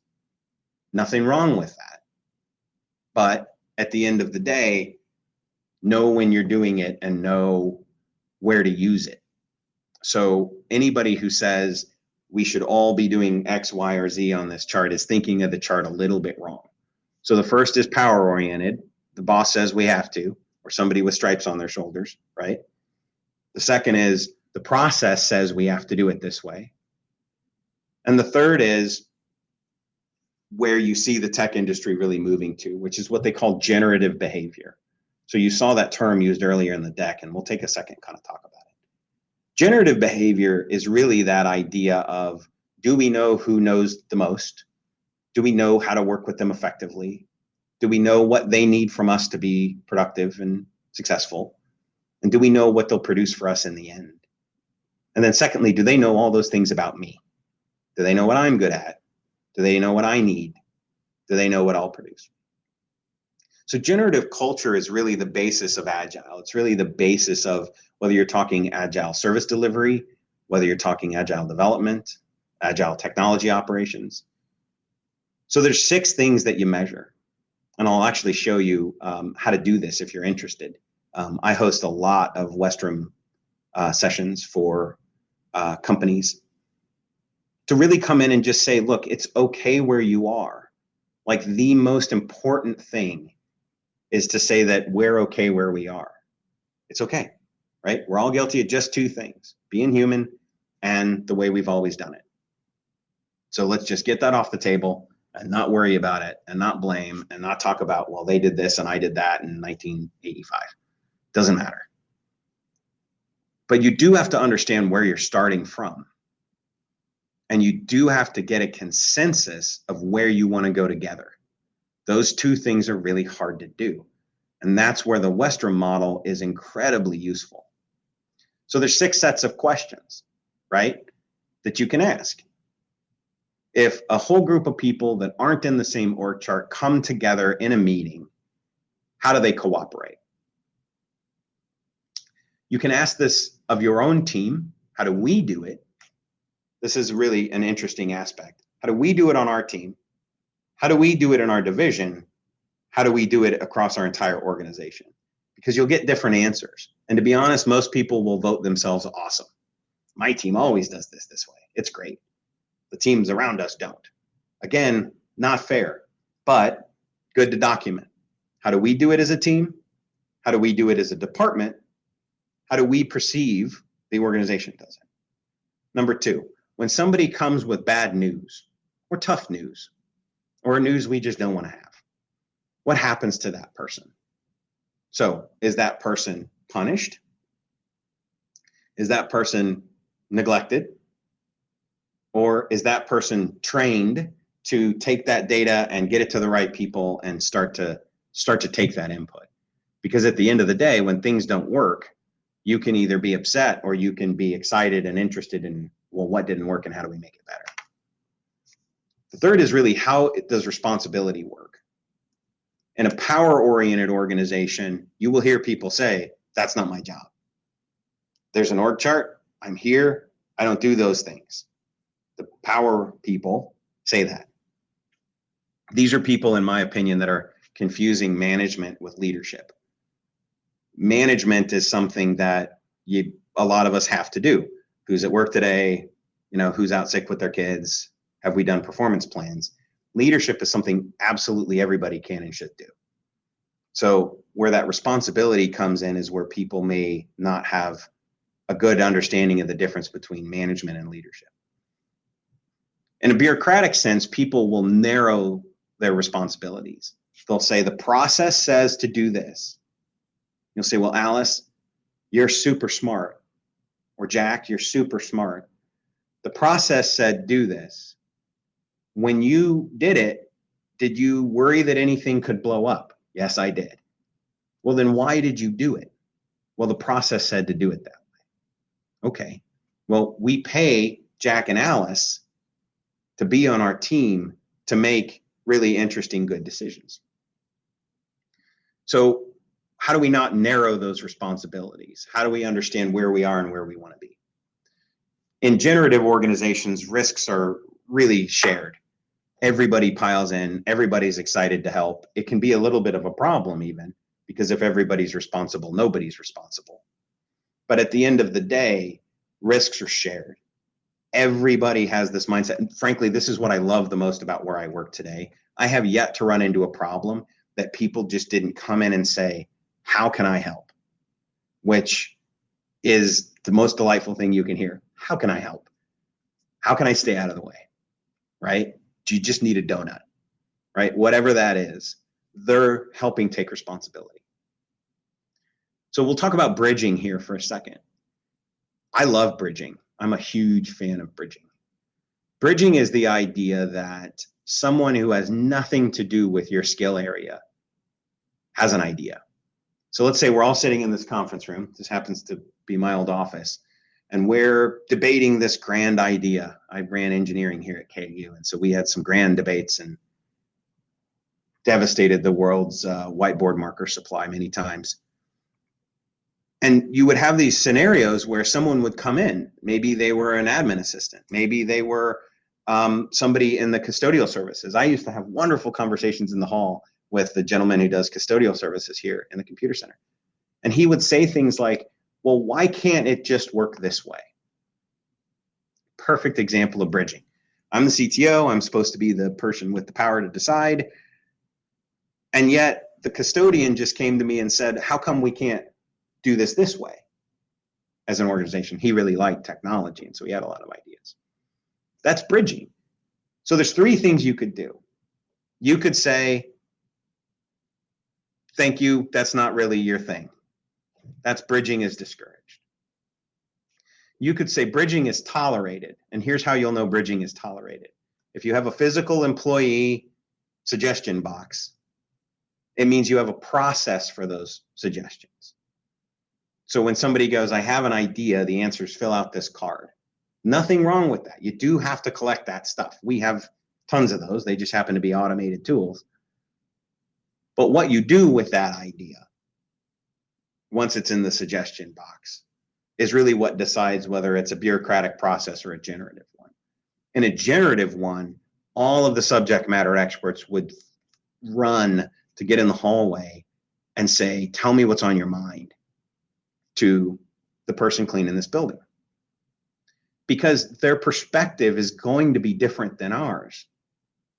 Nothing wrong with that. But at the end of the day, know when you're doing it and know where to use it. So anybody who says we should all be doing X, Y, or Z on this chart is thinking of the chart a little bit wrong. So the first is power-oriented. The boss says we have to, or somebody with stripes on their shoulders, right? The second is the process says we have to do it this way. And the third is where you see the tech industry really moving to, which is what they call generative behavior. So you saw that term used earlier in the deck, and we'll take a second kind of talk about it. Generative behavior is really that idea of, do we know who knows the most? Do we know how to work with them effectively? Do we know what they need from us to be productive and successful? And do we know what they'll produce for us in the end? And then secondly, do they know all those things about me? Do they know what I'm good at? Do they know what I need? Do they know what I'll produce? So generative culture is really the basis of Agile. It's really the basis of whether you're talking Agile service delivery, whether you're talking Agile development, Agile technology operations. So there's 6 things that you measure. And I'll actually show you how to do this if you're interested. I host a lot of Western sessions for companies to really come in and just say, look, it's okay where you are. Like, the most important thing is to say that we're okay where we are. It's okay, right? We're all guilty of just 2 things, being human and the way we've always done it. So let's just get that off the table and not worry about it and not blame and not talk about, well, they did this and I did that in 1985. Doesn't matter. But you do have to understand where you're starting from. And you do have to get a consensus of where you want to go together. Those 2 things are really hard to do. And that's where the Western model is incredibly useful. So there's 6 sets of questions, right, that you can ask. If a whole group of people that aren't in the same org chart come together in a meeting, how do they cooperate? You can ask this of your own team. How do we do it? This is really an interesting aspect. How do we do it on our team? How do we do it in our division? How do we do it across our entire organization? Because you'll get different answers. And to be honest, most people will vote themselves awesome. My team always does this way. It's great. The teams around us don't. Again, not fair, but good to document. How do we do it as a team? How do we do it as a department? How do we perceive the organization does it? Number 2, when somebody comes with bad news or tough news or news we just don't want to have, what happens to that person? So is that person punished? Is that person neglected? Or is that person trained to take that data and get it to the right people and start to take that input? Because at the end of the day, when things don't work, you can either be upset or you can be excited and interested in, well, what didn't work and how do we make it better? The third is really, how does responsibility work? In a power-oriented organization, you will hear people say, that's not my job. There's an org chart. I'm here. I don't do those things. The power people say that. These are people, in my opinion, that are confusing management with leadership. Management is something that a lot of us have to do. Who's at work today? Who's out sick with their kids? Have we done performance plans? Leadership is something absolutely everybody can and should do. So where that responsibility comes in is where people may not have a good understanding of the difference between management and leadership. In a bureaucratic sense, people will narrow their responsibilities. They'll say the process says to do this. You'll say, well, Alice, you're super smart. Or Jack, you're super smart. The process said do this. When you did it, did you worry that anything could blow up? Yes, I did. Well, then why did you do it? Well, the process said to do it that way. Okay. Well, we pay Jack and Alice to be on our team to make really interesting, good decisions. So how do we not narrow those responsibilities? How do we understand where we are and where we want to be? In generative organizations, risks are really shared. Everybody piles in, everybody's excited to help. It can be a little bit of a problem even, because if everybody's responsible, nobody's responsible. But at the end of the day, risks are shared. Everybody has this mindset. And frankly, this is what I love the most about where I work today. I have yet to run into a problem that people just didn't come in and say, how can I help? Which is the most delightful thing you can hear. How can I help? How can I stay out of the way? Right? Do you just need a donut? Right? Whatever that is, they're helping take responsibility. So we'll talk about bridging here for a second. I love bridging. I'm a huge fan of bridging. Bridging is the idea that someone who has nothing to do with your skill area has an idea. So let's say we're all sitting in this conference room. This happens to be my old office. And we're debating this grand idea. I ran engineering here at KU. And so we had some grand debates and devastated the world's whiteboard marker supply many times. And you would have these scenarios where someone would come in. Maybe they were an admin assistant. Maybe they were somebody in the custodial services. I used to have wonderful conversations in the hall with the gentleman who does custodial services here in the computer center. And he would say things like, well, why can't it just work this way? Perfect example of bridging. I'm the CTO. I'm supposed to be the person with the power to decide. And yet the custodian just came to me and said, how come we can't do this way as an organization? He really liked technology, and so he had a lot of ideas. That's bridging. So there's three things you could do. You could say, thank you, that's not really your thing. That's bridging is discouraged. You could say bridging is tolerated, and here's how you'll know bridging is tolerated. If you have a physical employee suggestion box, it means you have a process for those suggestions. So when somebody goes, I have an idea, the answer is fill out this card. Nothing wrong with that. You do have to collect that stuff. We have tons of those. They just happen to be automated tools. But what you do with that idea, once it's in the suggestion box, is really what decides whether it's a bureaucratic process or a generative one. In a generative one, all of the subject matter experts would run to get in the hallway and say, tell me what's on your mind to the person cleaning this building. Because their perspective is going to be different than ours.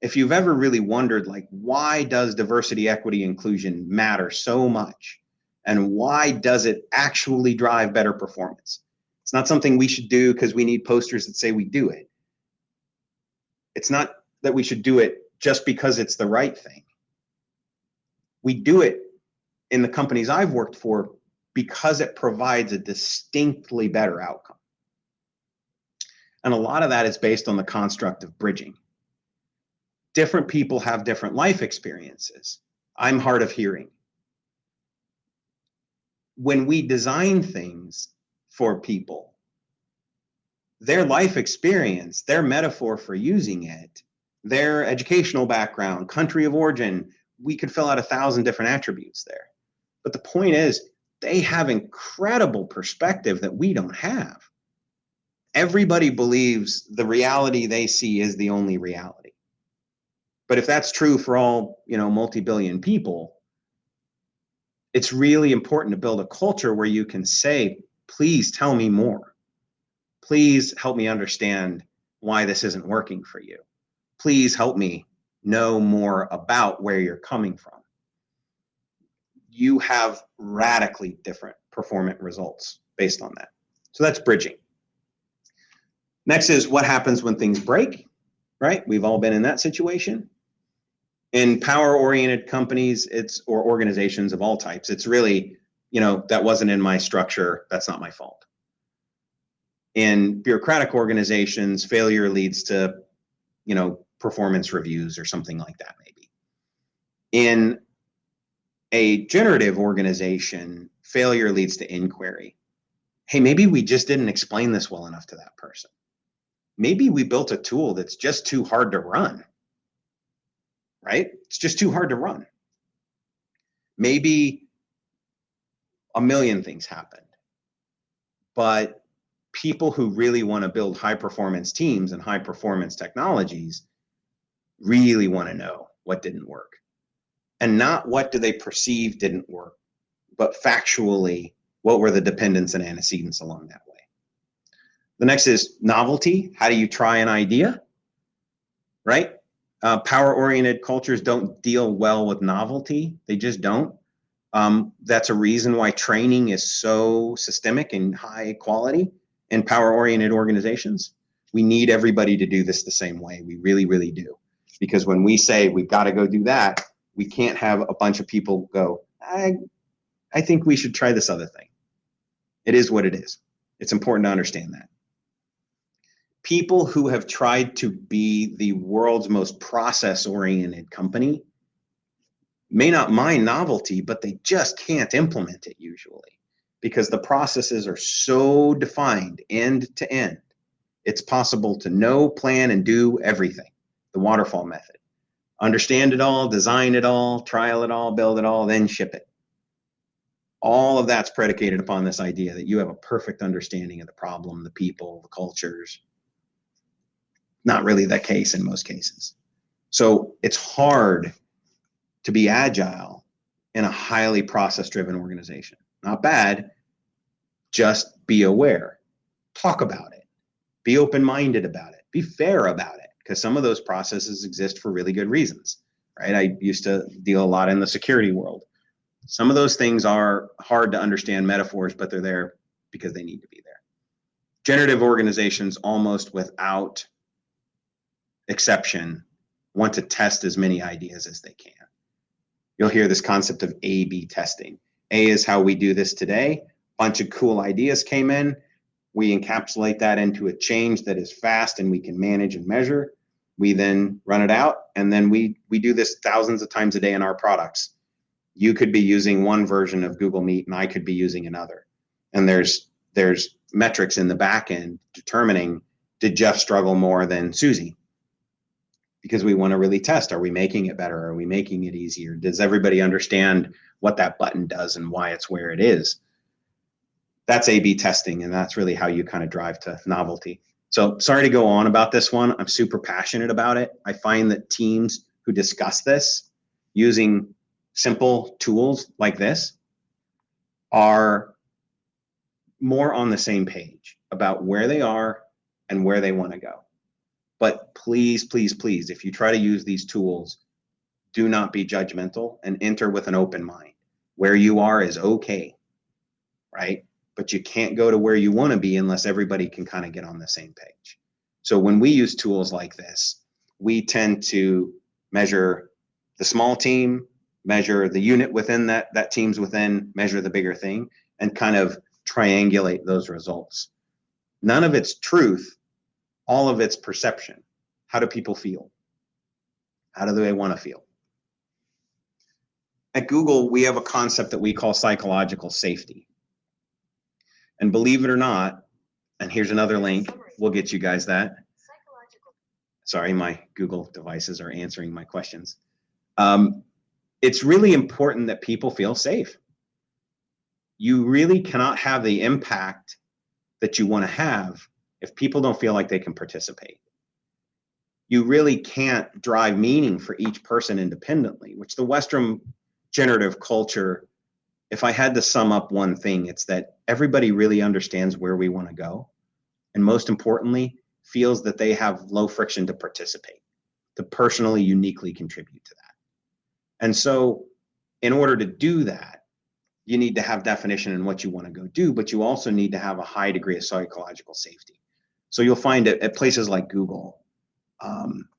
If you've ever really wondered, like, why does diversity, equity, inclusion matter so much? And why does it actually drive better performance? It's not something we should do because we need posters that say we do it. It's not that we should do it just because it's the right thing. We do it in the companies I've worked for because it provides a distinctly better outcome. And a lot of that is based on the construct of bridging. Different people have different life experiences. I'm hard of hearing. When we design things for people, their life experience, their metaphor for using it, their educational background, country of origin, we could fill out 1,000 different attributes there. But the point is, they have incredible perspective that we don't have. Everybody believes the reality they see is the only reality. But if that's true for all, multi-billion people, it's really important to build a culture where you can say, please tell me more. Please help me understand why this isn't working for you. Please help me know more about where you're coming from. You have radically different performance results based on that. So that's bridging. Next is what happens when things break, right? We've all been in that situation. In power-oriented companies, or organizations of all types, it's really, that wasn't in my structure, that's not my fault. In bureaucratic organizations, failure leads to, performance reviews or something like that, maybe. In a generative organization, failure leads to inquiry. Hey, maybe we just didn't explain this well enough to that person. Maybe we built a tool that's just too hard to run, right? It's just too hard to run. Maybe a million things happened, but people who really want to build high performance teams and high performance technologies really want to know what didn't work. And not what do they perceive didn't work, but factually, what were the dependents and antecedents along that way? The next is novelty. How do you try an idea, right? Power-oriented cultures don't deal well with novelty. They just don't. That's a reason why training is so systemic and high quality in power-oriented organizations. We need everybody to do this the same way. We really, really do. Because when we say we've got to go do that, we can't have a bunch of people go, I think we should try this other thing. It is what it is. It's important to understand that. People who have tried to be the world's most process-oriented company may not mind novelty, but they just can't implement it usually because the processes are so defined end to end. It's possible to know, plan, and do everything. The waterfall method. Understand it all, design it all, trial it all, build it all, then ship it. All of that's predicated upon this idea that you have a perfect understanding of the problem, the people, the cultures. Not really the case in most cases. So it's hard to be agile in a highly process-driven organization. Not bad, just be aware. Talk about it. Be open-minded about it. Be fair about it, because some of those processes exist for really good reasons, right? I used to deal a lot in the security world. Some of those things are hard to understand metaphors, but they're there because they need to be there. Generative organizations, almost without exception, want to test as many ideas as they can. You'll hear this concept of A/B testing. A is how we do this today. Bunch of cool ideas came in. We encapsulate that into a change that is fast and we can manage and measure. We then run it out, and then we do this thousands of times a day in our products. You could be using one version of Google Meet and I could be using another. And there's metrics in the back end determining, did Jeff struggle more than Susie? Because we want to really test, are we making it better? Are we making it easier? Does everybody understand what that button does and why it's where it is? That's A/B testing, and that's really how you kind of drive to novelty. So sorry to go on about this one. I'm super passionate about it. I find that teams who discuss this using simple tools like this are more on the same page about where they are and where they want to go. But please, please, please, if you try to use these tools, do not be judgmental and enter with an open mind. Where you are is okay, right? But you can't go to where you want to be unless everybody can kind of get on the same page. So when we use tools like this, we tend to measure the small team, measure the unit within that team's within, measure the bigger thing, and kind of triangulate those results. None of it's truth. All of it's perception. How do people feel? How do they want to feel? At Google, we have a concept that we call psychological safety. And believe it or not, and here's another link, we'll get you guys that. Sorry, my Google devices are answering my questions. It's really important that people feel safe. You really cannot have the impact that you want to have if people don't feel like they can participate. You really can't drive meaning for each person independently, which the Western generative culture, if I had to sum up one thing, it's that everybody really understands where we want to go. And most importantly, feels that they have low friction to participate, to personally, uniquely contribute to that. And so in order to do that, you need to have definition in what you want to go do, but you also need to have a high degree of psychological safety. So you'll find at places like Google,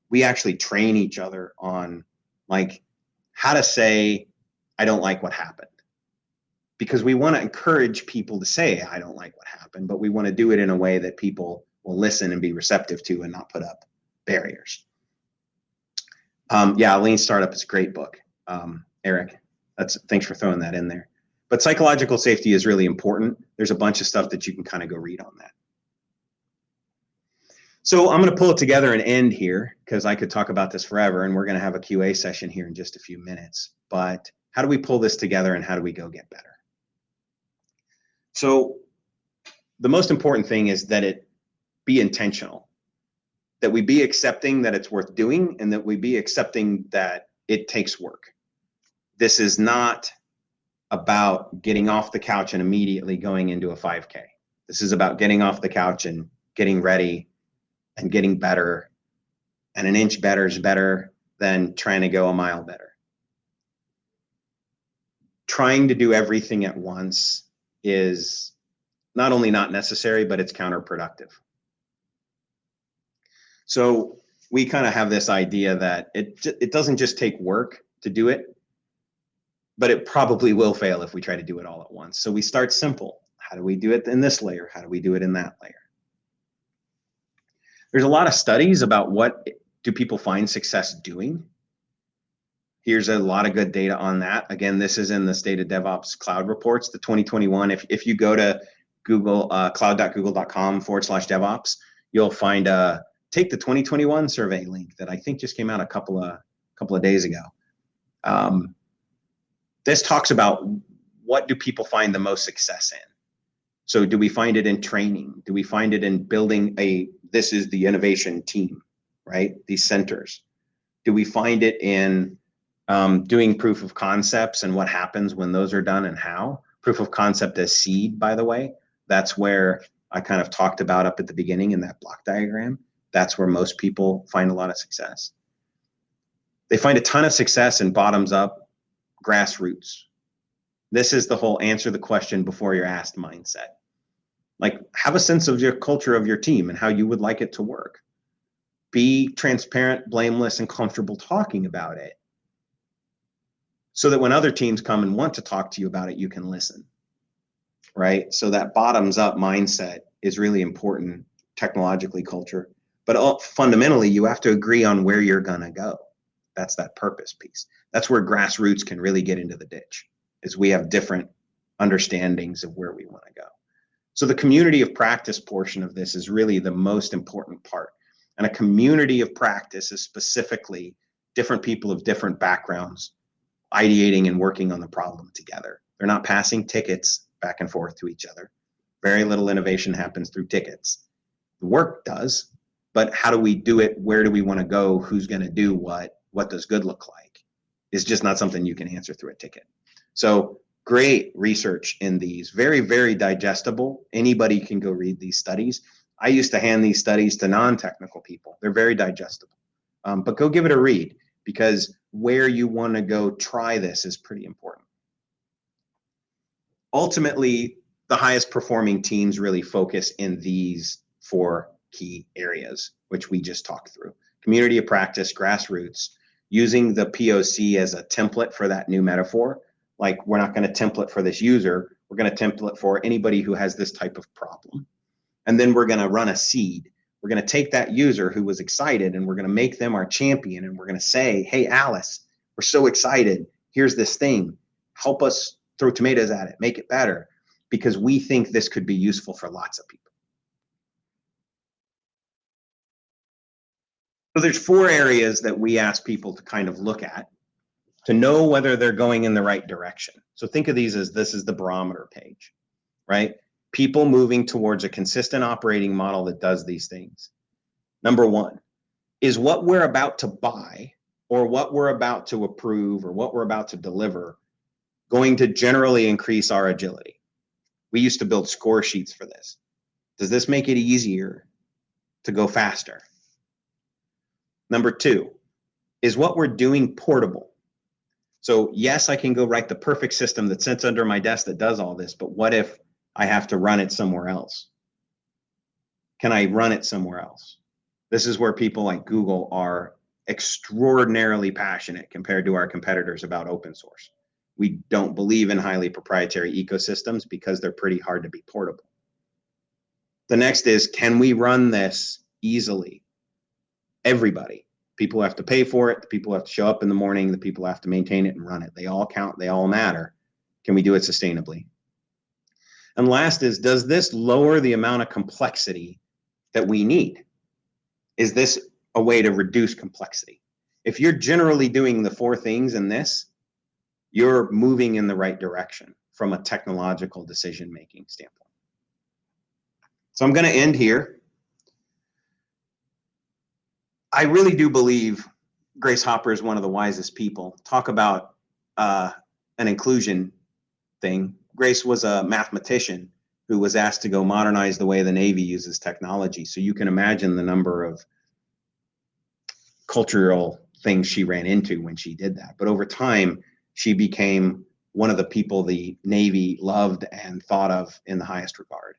we actually train each other on like how to say, I don't like what happened. Because we want to encourage people to say, I don't like what happened, but we want to do it in a way that people will listen and be receptive to and not put up barriers. Yeah, Lean Startup is a great book. Eric, thanks for throwing that in there. But psychological safety is really important. There's a bunch of stuff that you can kind of go read on that. So I'm going to pull it together and end here because I could talk about this forever, and we're going to have a QA session here in just a few minutes. But how do we pull this together and how do we go get better? So the most important thing is that it be intentional, that we be accepting that it's worth doing, and that we be accepting that it takes work. This is not about getting off the couch and immediately going into a 5K. This is about getting off the couch and getting ready and getting better. And an inch better is better than trying to go a mile better. trying to do everything at once is not only not necessary, but it's counterproductive. So we kind of have this idea that it doesn't just take work to do it, but it probably will fail if we try to do it all at once. So we start simple. How do we do it in this layer? How do we do it in that layer? There's a lot of studies about what do people find success doing. Here's a lot of good data on that. Again, this is in the State of DevOps Cloud Reports, the 2021. If you go to Google, cloud.google.com/DevOps, you'll find take the 2021 survey link that I think just came out a couple of days ago. This talks about what do people find the most success in. So do we find it in training? Do we find it in building this is the innovation team, right? These centers. Do we find it in doing proof of concepts and what happens when those are done and how? Proof of concept as seed, by the way. That's where I kind of talked about up at the beginning in that block diagram. That's where most people find a lot of success. They find a ton of success in bottoms up grassroots. This is the whole answer the question before you're asked mindset. Like, have a sense of your culture of your team and how you would like it to work. Be transparent, blameless, and comfortable talking about it, so that when other teams come and want to talk to you about it, you can listen, right? So that bottoms up mindset is really important technologically, culture. But fundamentally, you have to agree on where you're going to go. That's that purpose piece. That's where grassroots can really get into the ditch, is we have different understandings of where we want to go. So the community of practice portion of this is really the most important part. And a community of practice is specifically different people of different backgrounds ideating and working on the problem together. They're not passing tickets back and forth to each other. Very little innovation happens through tickets. The work does, but how do we do it? Where do we want to go? Who's going to do what? What does good look like? It's just not something you can answer through a ticket. So great research in these, very, very digestible. Anybody can go read these studies. I used to hand these studies to non-technical people. They're very digestible, but go give it a read, because where you want to go try this is pretty important. Ultimately, the highest performing teams really focus in these 4 key areas, which we just talked through. Community of practice, grassroots, using the POC as a template for that new metaphor. Like, we're not going to template for this user. We're going to template for anybody who has this type of problem. And then we're going to run a seed. We're going to take that user who was excited and we're going to make them our champion. And we're going to say, hey, Alice, we're so excited. Here's this thing. Help us throw tomatoes at it. Make it better, because we think this could be useful for lots of people. So there's 4 areas that we ask people to kind of look at to know whether they're going in the right direction. So think of these as this is the barometer page, right? People moving towards a consistent operating model that does these things. Number 1, is what we're about to buy or what we're about to approve or what we're about to deliver going to generally increase our agility? We used to build score sheets for this. Does this make it easier to go faster? Number 2, is what we're doing portable? So yes, I can go write the perfect system that sits under my desk that does all this, but what if I have to run it somewhere else? Can I run it somewhere else? This is where people like Google are extraordinarily passionate compared to our competitors about open source. We don't believe in highly proprietary ecosystems because they're pretty hard to be portable. The next is, can we run this easily? Everybody. People have to pay for it. The people have to show up in the morning. The people have to maintain it and run it. They all count. They all matter. Can we do it sustainably? And last is, does this lower the amount of complexity that we need? Is this a way to reduce complexity? If you're generally doing the 4 things in this, you're moving in the right direction from a technological decision-making standpoint. So I'm going to end here. I really do believe Grace Hopper is one of the wisest people. Talk about an inclusion thing. Grace was a mathematician who was asked to go modernize the way the Navy uses technology. So you can imagine the number of cultural things she ran into when she did that. But over time, she became one of the people the Navy loved and thought of in the highest regard.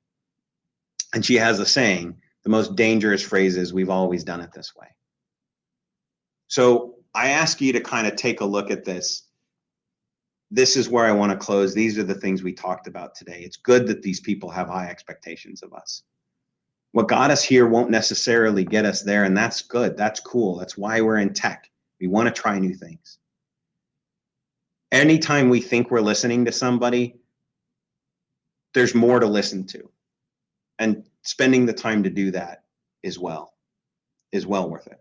And she has a saying, the most dangerous phrase is, we've always done it this way. So I ask you to kind of take a look at this. This is where I want to close. These are the things we talked about today. It's good that these people have high expectations of us. What got us here won't necessarily get us there, and that's good. That's cool. That's why we're in tech. We want to try new things. Anytime we think we're listening to somebody, there's more to listen to. And spending the time to do that is well worth it.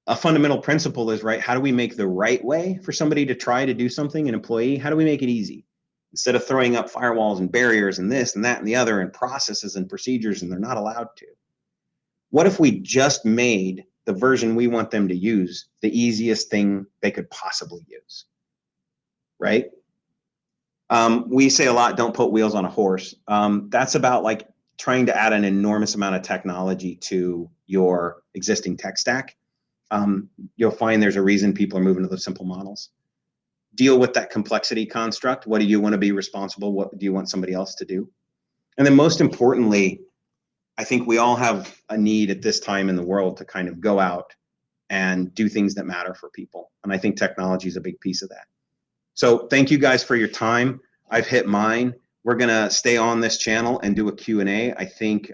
A fundamental principle is, right, how do we make the right way for somebody to try to do something, an employee? How do we make it easy? Instead of throwing up firewalls and barriers and this and that and the other and processes and procedures, and they're not allowed to. What if we just made the version we want them to use the easiest thing they could possibly use, right? We say a lot, don't put wheels on a horse. That's about like trying to add an enormous amount of technology to your existing tech stack. You'll find there's a reason people are moving to the simple models. Deal with that complexity construct. What do you want to be responsible? What do you want somebody else to do? And then most importantly, I think we all have a need at this time in the world to kind of go out and do things that matter for people. And I think technology is a big piece of that. So thank you guys for your time. I've hit mine. We're going to stay on this channel and do a Q&A. I think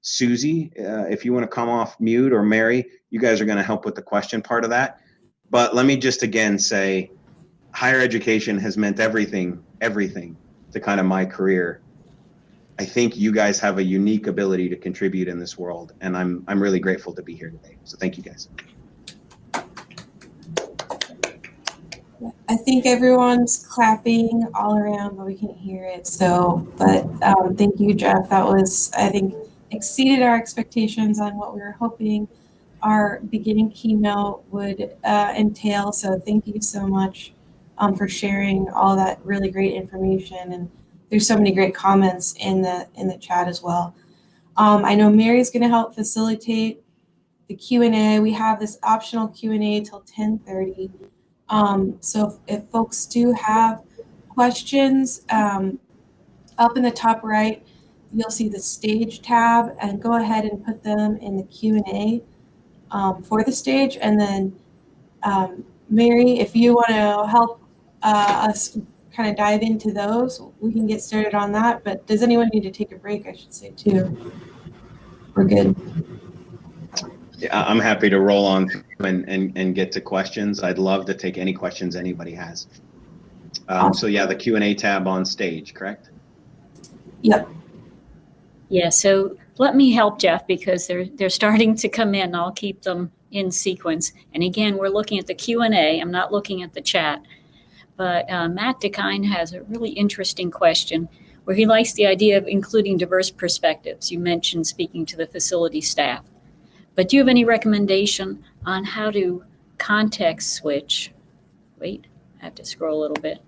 Susie, if you want to come off mute, or Mary, you guys are going to help with the question part of that. But let me just again say, higher education has meant everything to kind of my career. I think you guys have a unique ability to contribute in this world, and I'm really grateful to be here today. So thank you guys. I think everyone's clapping all around, but we can't hear it. So, but thank you, Jeff. That was, I think, exceeded our expectations on what we were hoping our beginning keynote would entail. So thank you so much for sharing all that really great information. And there's so many great comments in the chat as well. I know Mary's going to help facilitate the Q&A. We have this optional Q&A till 10:30. So if folks do have questions, up in the top right, you'll see the stage tab, and go ahead and put them in the Q&A for the stage. And then Mary, if you want to help us kind of dive into those, we can get started on that. But does anyone need to take a break, I should say, too? We're good. Yeah, I'm happy to roll on and get to questions. I'd love to take any questions anybody has. Awesome. So yeah, the Q&A tab on stage, correct? Yep. Yeah, so let me help, Jeff, because they're starting to come in. I'll keep them in sequence. And again, we're looking at the Q&A. I'm not looking at the chat. But Matt DeKine has a really interesting question where he likes the idea of including diverse perspectives. You mentioned speaking to the facility staff. But do you have any recommendation on how to context switch? Wait, I have to scroll a little bit.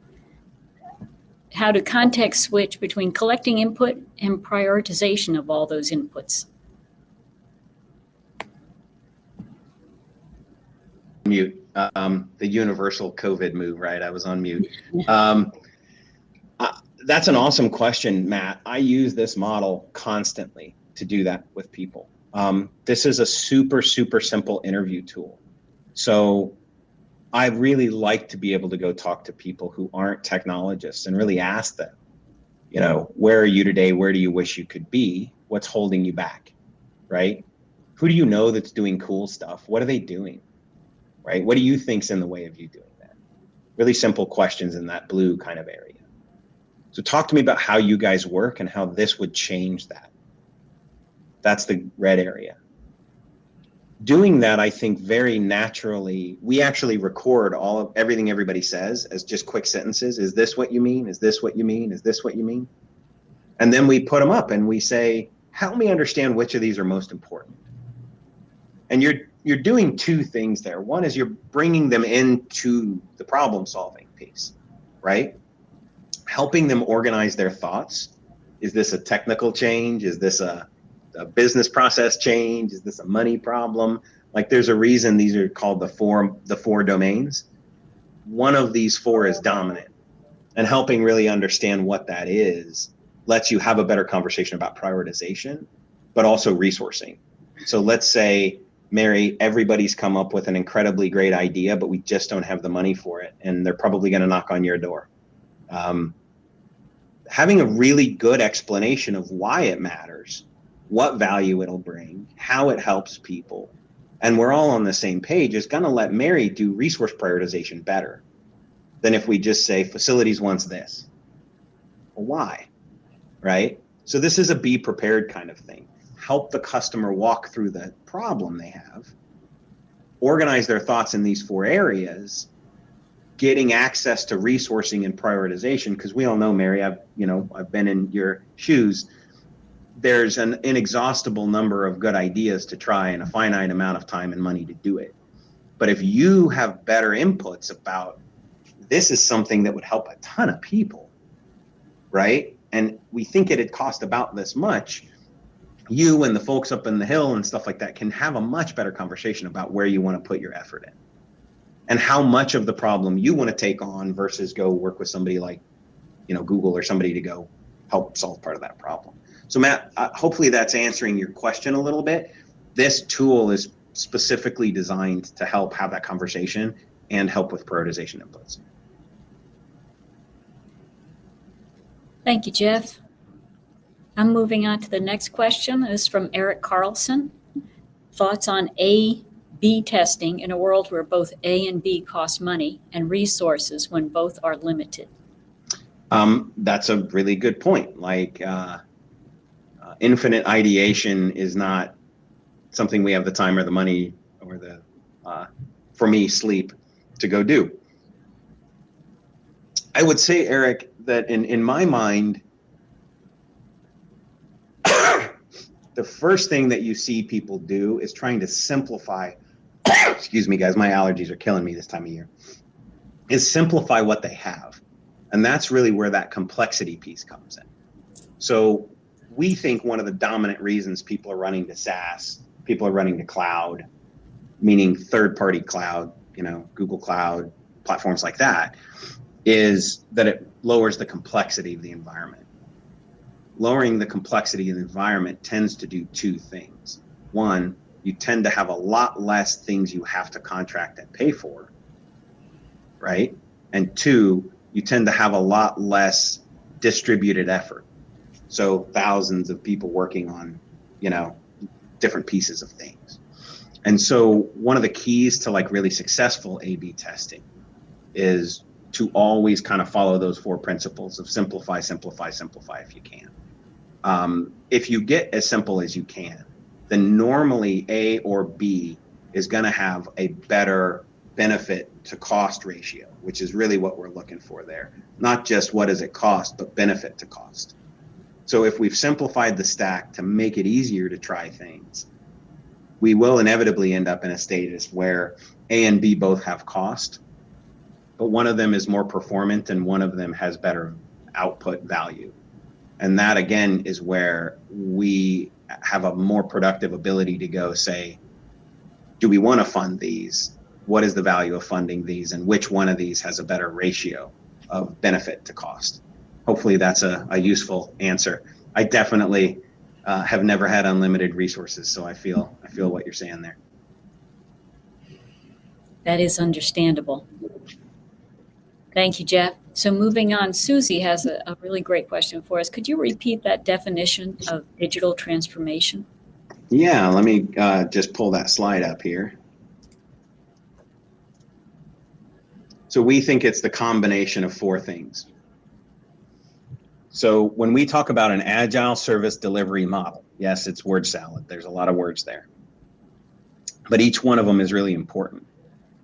How to context switch between collecting input and prioritization of all those inputs? Mute. The universal COVID move, right? I was on mute. That's an awesome question, Matt. I use this model constantly to do that with people. This is a super, super simple interview tool. So I really like to be able to go talk to people who aren't technologists and really ask them, you know, where are you today? Where do you wish you could be? What's holding you back, right? Who do you know that's doing cool stuff? What are they doing, right? What do you think's in the way of you doing that? Really simple questions in that blue kind of area. So talk to me about how you guys work and how this would change that. That's the red area. Doing that, I think, very naturally, we actually record everything everybody says as just quick sentences. Is this what you mean? Is this what you mean? Is this what you mean? And then we put them up and we say, help me understand which of these are most important. And you're doing two things there. One is you're bringing them into the problem solving piece, right? Helping them organize their thoughts. Is this a technical change? Is this a business process change? Is this a money problem? Like, there's a reason these are called the four domains. one of these four is dominant, and helping really understand what that is lets you have a better conversation about prioritization, but also resourcing. So let's say, Mary, everybody's come up with an incredibly great idea, but we just don't have the money for it, and they're probably going to knock on your door. Having a really good explanation of why it matters, what value it'll bring, how it helps people, and we're all on the same page is going to let Mary do resource prioritization better than if we just say facilities wants this. Well, why? Right? So this is a be prepared kind of thing. Help the customer walk through the problem they have, organize their thoughts in these four areas, getting access to resourcing and prioritization, because we all know, Mary, I've been in your shoes. There's an inexhaustible number of good ideas to try and a finite amount of time and money to do it. But if you have better inputs about this is something that would help a ton of people, right? And we think it'd cost about this much, you and the folks up in the hill and stuff like that can have a much better conversation about where you want to put your effort in and how much of the problem you want to take on versus go work with somebody like, Google or somebody to go help solve part of that problem. So Matt, hopefully that's answering your question a little bit. This tool is specifically designed to help have that conversation and help with prioritization inputs. Thank you, Jeff. I'm moving on to the next question. This is from Eric Carlson. Thoughts on A/B testing in a world where both A and B cost money and resources when both are limited? That's a really good point. Infinite ideation is not something we have the time or the money or the, for me, sleep to go do. I would say, Eric, that in my mind, the first thing that you see people do is trying to simplify, excuse me, guys, my allergies are killing me this time of year, is simplify what they have. And that's really where that complexity piece comes in. So we think one of the dominant reasons people are running to SaaS, people are running to cloud, meaning third-party cloud, Google Cloud, platforms like that, is that it lowers the complexity of the environment. Lowering the complexity of the environment tends to do two things. One, you tend to have a lot less things you have to contract and pay for, right? And two, you tend to have a lot less distributed effort. So thousands of people working on, different pieces of things. And so one of the keys to really successful A/B testing is to always kind of follow those four principles of simplify, simplify, simplify if you can. If you get as simple as you can, then normally A or B is going to have a better benefit to cost ratio, which is really what we're looking for there. Not just what does it cost, but benefit to cost. So if we've simplified the stack to make it easier to try things, we will inevitably end up in a status where A and B both have cost, but one of them is more performant and one of them has better output value. And that, again, is where we have a more productive ability to go say, do we want to fund these? What is the value of funding these? And which one of these has a better ratio of benefit to cost? Hopefully that's a useful answer. I definitely have never had unlimited resources, so I feel what you're saying there. That is understandable. Thank you, Jeff. So moving on, Susie has a really great question for us. Could you repeat that definition of digital transformation? Yeah, let me just pull that slide up here. So we think it's the combination of four things. So when we talk about an agile service delivery model, yes, it's word salad. There's a lot of words there. But each one of them is really important.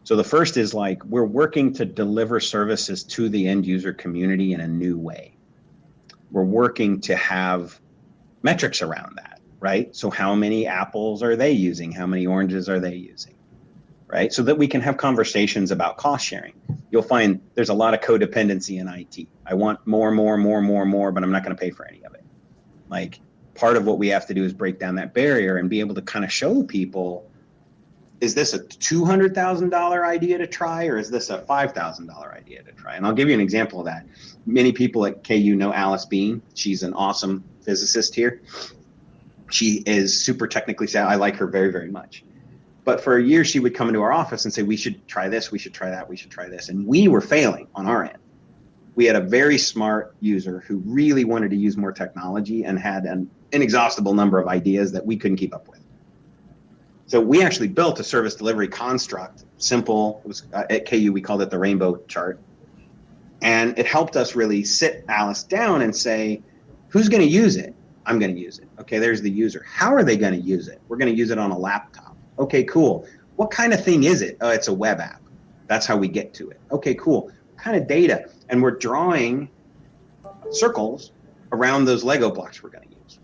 So the first is we're working to deliver services to the end user community in a new way. We're working to have metrics around that, right? So how many apples are they using? How many oranges are they using? Right? So that we can have conversations about cost sharing. You'll find there's a lot of codependency in IT. I want more, but I'm not going to pay for any of it. Part of what we have to do is break down that barrier and be able to kind of show people is this a $200,000 idea to try, or is this a $5,000 idea to try? And I'll give you an example of that. Many people at KU know Alice Bean. She's an awesome physicist here. She is super technically savvy. I like her very, very much. But for a year, she would come into our office and say, we should try this, we should try that, we should try this. And we were failing on our end. We had a very smart user who really wanted to use more technology and had an inexhaustible number of ideas that we couldn't keep up with. So we actually built a service delivery construct, simple. It was, at KU, we called it the rainbow chart. And it helped us really sit Alice down and say, who's going to use it? I'm going to use it. Okay, there's the user. How are they going to use it? We're going to use it on a laptop. Okay, cool. What kind of thing is it? Oh, it's a web app. That's how we get to it. Okay, cool. What kind of data? And we're drawing circles around those Lego blocks we're going to use.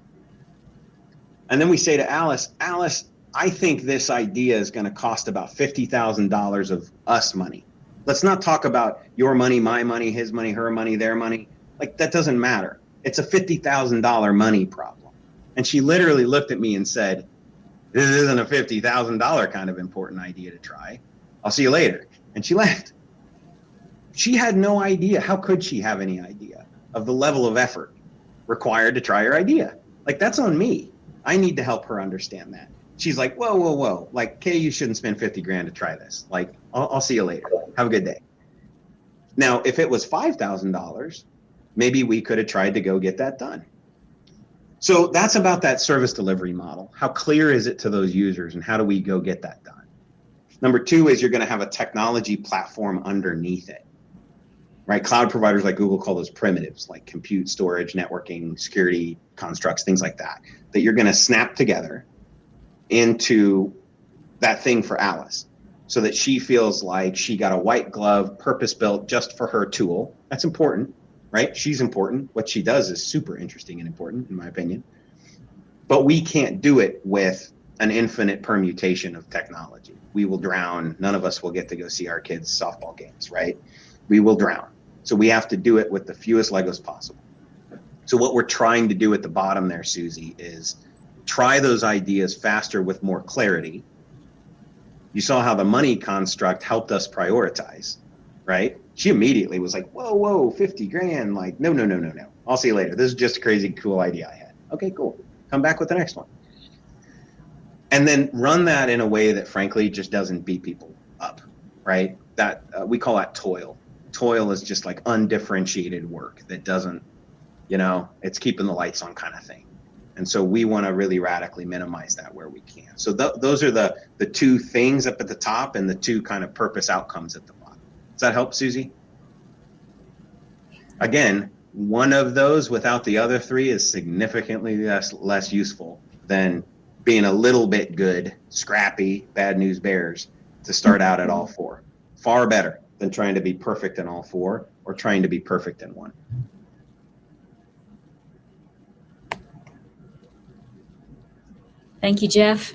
And then we say to Alice, Alice, I think this idea is going to cost about $50,000 of us money. Let's not talk about your money, my money, his money, her money, their money. Like, that doesn't matter. It's a $50,000 money problem. And she literally looked at me and said, this isn't a $50,000 kind of important idea to try. I'll see you later. And she left. She had no idea. How could she have any idea of the level of effort required to try her idea? Like, that's on me. I need to help her understand that. She's like, whoa, whoa, whoa. Like, Kay, you shouldn't spend 50 grand to try this. Like, I'll see you later. Have a good day. Now, if it was $5,000, maybe we could have tried to go get that done. So that's about that service delivery model. How clear is it to those users, and how do we go get that done? Number two is you're going to have a technology platform underneath it, right? Cloud providers like Google call those primitives, like compute, storage, networking, security, constructs, things like that, that you're going to snap together into that thing for Alice so that she feels like she got a white glove, purpose-built just for her tool. That's important, right? She's important. What she does is super interesting and important, in my opinion. But we can't do it with an infinite permutation of technology. We will drown. None of us will get to go see our kids' softball games, right? We will drown. So we have to do it with the fewest Legos possible. So what we're trying to do at the bottom there, Susie, is try those ideas faster with more clarity. You saw how the money construct helped us prioritize, right? She immediately was like, whoa, whoa, 50 grand. Like, no. I'll see you later. This is just a crazy, cool idea I had. Okay, cool. Come back with the next one. And then run that in a way that, frankly, just doesn't beat people up, right? That we call that toil. Toil is just like undifferentiated work that doesn't, it's keeping the lights on kind of thing. And so we want to really radically minimize that where we can. So those are the two things up at the top and the two kind of purpose outcomes at the bottom. Does that help, Susie? Again, one of those without the other three is significantly less useful than being a little bit good, scrappy, bad news bears to start out at all four. Far better than trying to be perfect in all four or trying to be perfect in one. Thank you, Jeff.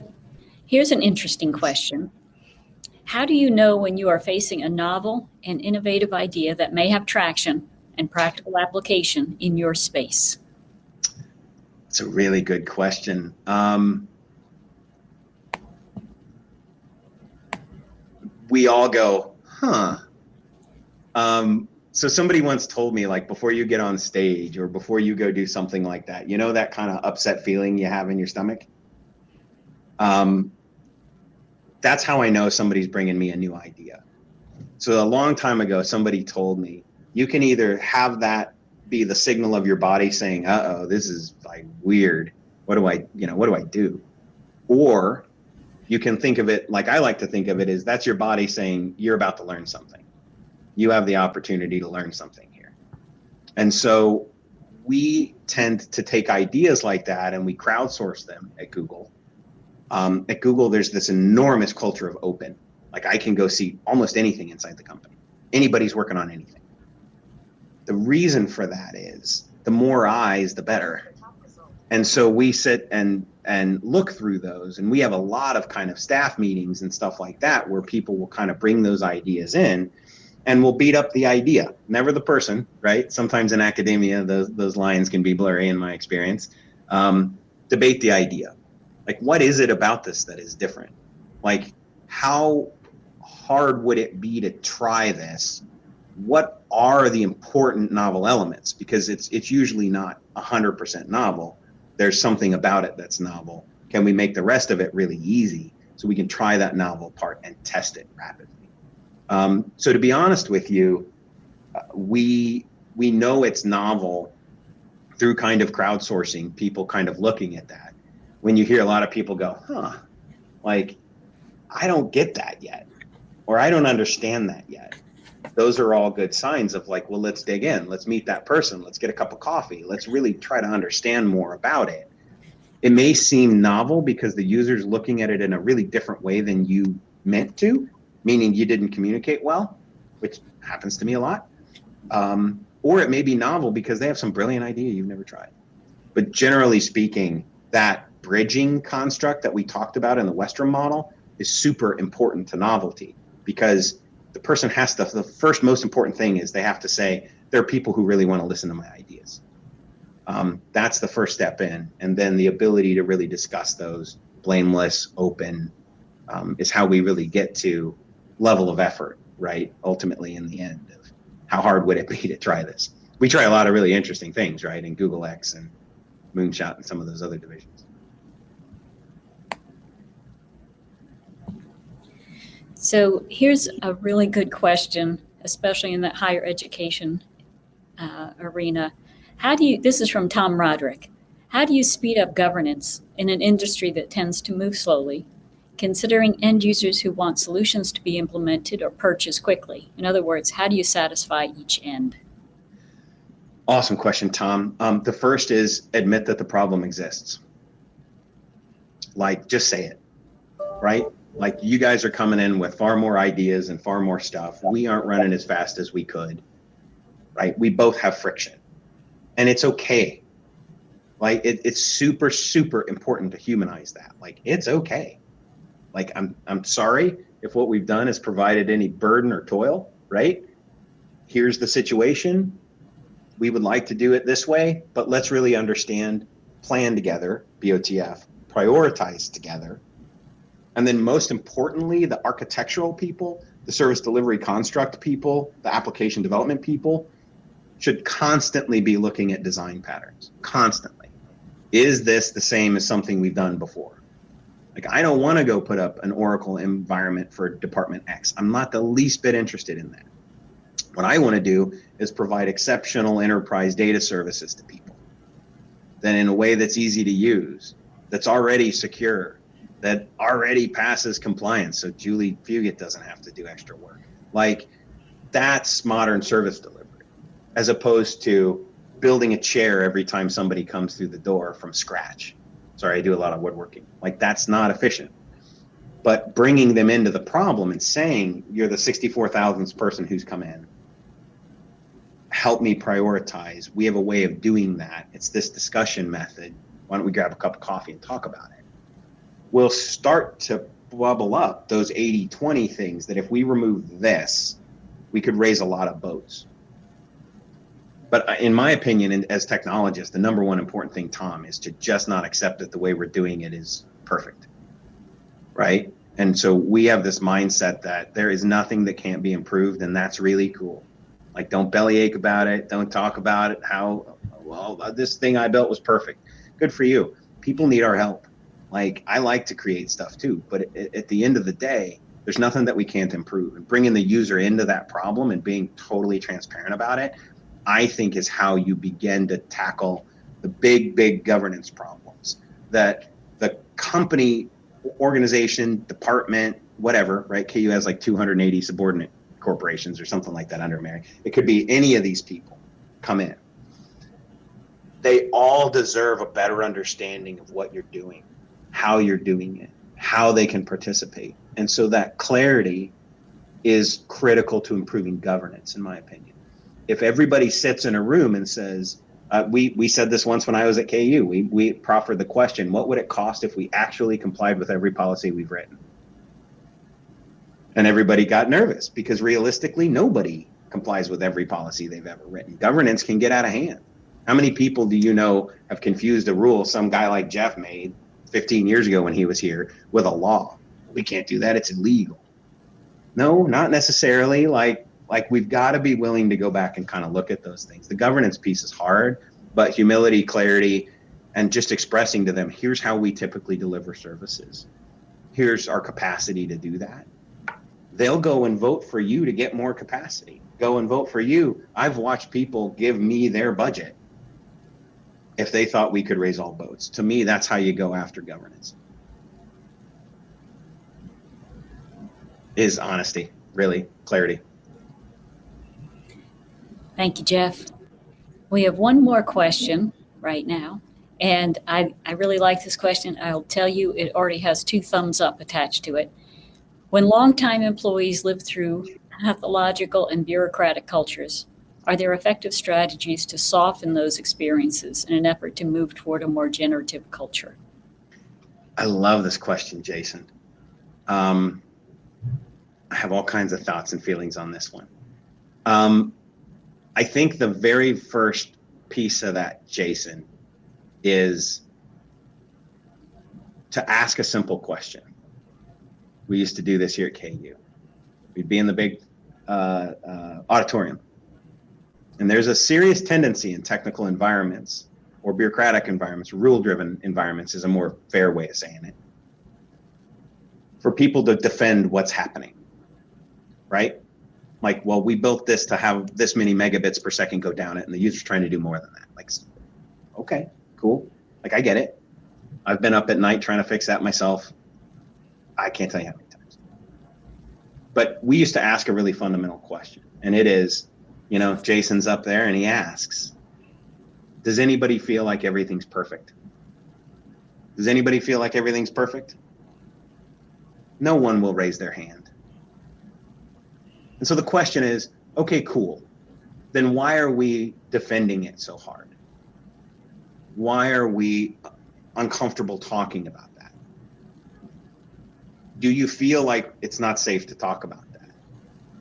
Here's an interesting question. How do you know when you are facing a novel and innovative idea that may have traction and practical application in your space? It's a really good question. We all go, huh? So somebody once told me, like, before you get on stage or before you go do something like that, that kind of upset feeling you have in your stomach? That's how I know somebody's bringing me a new idea. So a long time ago, somebody told me, you can either have that be the signal of your body saying, uh-oh, this is like weird. What do I do? Or you can think of it, like I like to think of it, is that's your body saying you're about to learn something. You have the opportunity to learn something here. And so we tend to take ideas like that and we crowdsource them at Google. At Google, there's this enormous culture of open. Like, I can go see almost anything inside the company. Anybody's working on anything. The reason for that is the more eyes, the better. And so we sit and look through those, and we have a lot of kind of staff meetings and stuff like that where people will kind of bring those ideas in and we'll beat up the idea, never the person, right? Sometimes in academia, those lines can be blurry in my experience. Debate the idea. Like, what is it about this that is different? Like, how hard would it be to try this? What are the important novel elements? Because it's usually not 100% novel. There's something about it that's novel. Can we make the rest of it really easy so we can try that novel part and test it rapidly? So to be honest with you, we know it's novel through kind of crowdsourcing, people kind of looking at that. When you hear a lot of people go, like, I don't get that yet, or I don't understand that yet. Those are all good signs of like, well, let's dig in. Let's meet that person. Let's get a cup of coffee. Let's really try to understand more about it. It may seem novel because the user's looking at it in a really different way than you meant to, meaning you didn't communicate well, which happens to me a lot. Or it may be novel because they have some brilliant idea you've never tried. But generally speaking, that bridging construct that we talked about in the Western model is super important to novelty, because the person has to, the first most important thing is they have to say, there are people who really want to listen to my ideas. That's the first step in. And then the ability to really discuss those, blameless, open, is how we really get to level of effort, right? Ultimately, in the end, of how hard would it be to try this? We try a lot of really interesting things, right? In Google X and Moonshot and some of those other divisions. So here's a really good question, especially in that higher education arena. This is from Tom Roderick. How do you speed up governance in an industry that tends to move slowly, considering end users who want solutions to be implemented or purchased quickly? In other words, how do you satisfy each end? Awesome question, Tom. The first is admit that the problem exists. Like, just say it, right? Like, you guys are coming in with far more ideas and far more stuff. We aren't running as fast as we could, right? We both have friction, and it's okay. Like, it's super, super important to humanize that. Like, it's okay. Like, I'm sorry if what we've done has provided any burden or toil, right? Here's the situation. We would like to do it this way, but let's really understand, plan together, BOTF, prioritize together. And then most importantly, the architectural people, the service delivery construct people, the application development people should constantly be looking at design patterns, constantly. Is this the same as something we've done before? Like, I don't want to go put up an Oracle environment for Department X. I'm not the least bit interested in that. What I want to do is provide exceptional enterprise data services to people, then in a way that's easy to use, that's already secure, that already passes compliance, so Julie Fugit doesn't have to do extra work. Like, that's modern service delivery, as opposed to building a chair every time somebody comes through the door from scratch. Sorry, I do a lot of woodworking. Like, that's not efficient. But bringing them into the problem and saying, you're the 64,000th person who's come in, help me prioritize. We have a way of doing that. It's this discussion method. Why don't we grab a cup of coffee and talk about it? We'll start to bubble up those 80-20 things that if we remove this, we could raise a lot of boats. But in my opinion, and as technologists, the number one important thing, Tom, is to just not accept that the way we're doing it is perfect, right? And so we have this mindset that there is nothing that can't be improved, and that's really cool. Like, don't bellyache about it. Don't talk about it. How, well, this thing I built was perfect. Good for you. People need our help. Like, I like to create stuff too, but at the end of the day, there's nothing that we can't improve. And bringing the user into that problem and being totally transparent about it, I think, is how you begin to tackle the big, big governance problems that the company, organization, department, whatever, right? KU has like 280 subordinate corporations or something like that under Mary. It could be any of these people come in. They all deserve a better understanding of what you're doing, how you're doing it, how they can participate. And so that clarity is critical to improving governance, in my opinion. If everybody sits in a room and says, we said this once when I was at KU, we proffered the question, what would it cost if we actually complied with every policy we've written? And everybody got nervous because realistically, nobody complies with every policy they've ever written. Governance can get out of hand. How many people do you know have confused a rule some guy like Jeff made 15 years ago when he was here with a law? We can't do that. It's illegal. No, not necessarily. Like we've got to be willing to go back and kind of look at those things. The governance piece is hard, but humility, clarity, and just expressing to them, here's how we typically deliver services. Here's our capacity to do that. They'll go and vote for you to get more capacity. Go and vote for you. I've watched people give me their budget if they thought we could raise all boats. To me, that's how you go after governance. Is honesty, really, clarity. Thank you, Jeff. We have one more question right now, and I really like this question. I'll tell you, it already has 2 thumbs up attached to it. When longtime employees live through pathological and bureaucratic cultures, are there effective strategies to soften those experiences in an effort to move toward a more generative culture? I love this question, Jason. I have all kinds of thoughts and feelings on this one. I think the very first piece of that, Jason, is to ask a simple question. We used to do this here at KU. We'd be in the big auditorium. And there's a serious tendency in technical environments or bureaucratic environments, rule-driven environments is a more fair way of saying it, for people to defend what's happening, right? Like, well, we built this to have this many megabits per second go down it, and the user's trying to do more than that. Like, okay, cool. Like, I get it. I've been up at night trying to fix that myself. I can't tell you how many times. But we used to ask a really fundamental question, and it is, Jason's up there and he asks, does anybody feel like everything's perfect? Does anybody feel like everything's perfect? No one will raise their hand. And so the question is, okay, cool. Then why are we defending it so hard? Why are we uncomfortable talking about that? Do you feel like it's not safe to talk about that?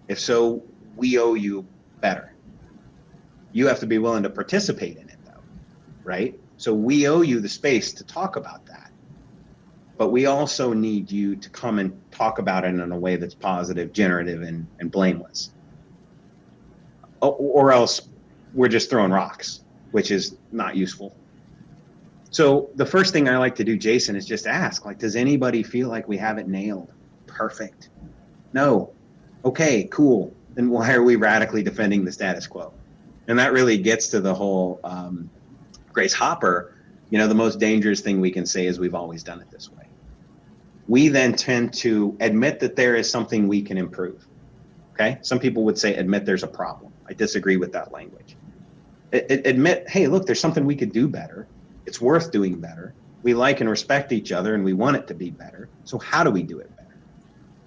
If so, we owe you better. You have to be willing to participate in it, though, right? So we owe you the space to talk about that. But we also need you to come and talk about it in a way that's positive, generative, and blameless. Or else we're just throwing rocks, which is not useful. So the first thing I like to do, Jason, is just ask, like, does anybody feel like we have it nailed? Perfect. No. Okay, cool. Then why are we radically defending the status quo? And that really gets to the whole Grace Hopper, the most dangerous thing we can say is we've always done it this way. We then tend to admit that there is something we can improve. Okay? Some people would say admit there's a problem. I disagree with that language. Admit, hey, look, there's something we could do better. It's worth doing better. We like and respect each other and we want it to be better. So how do we do it better?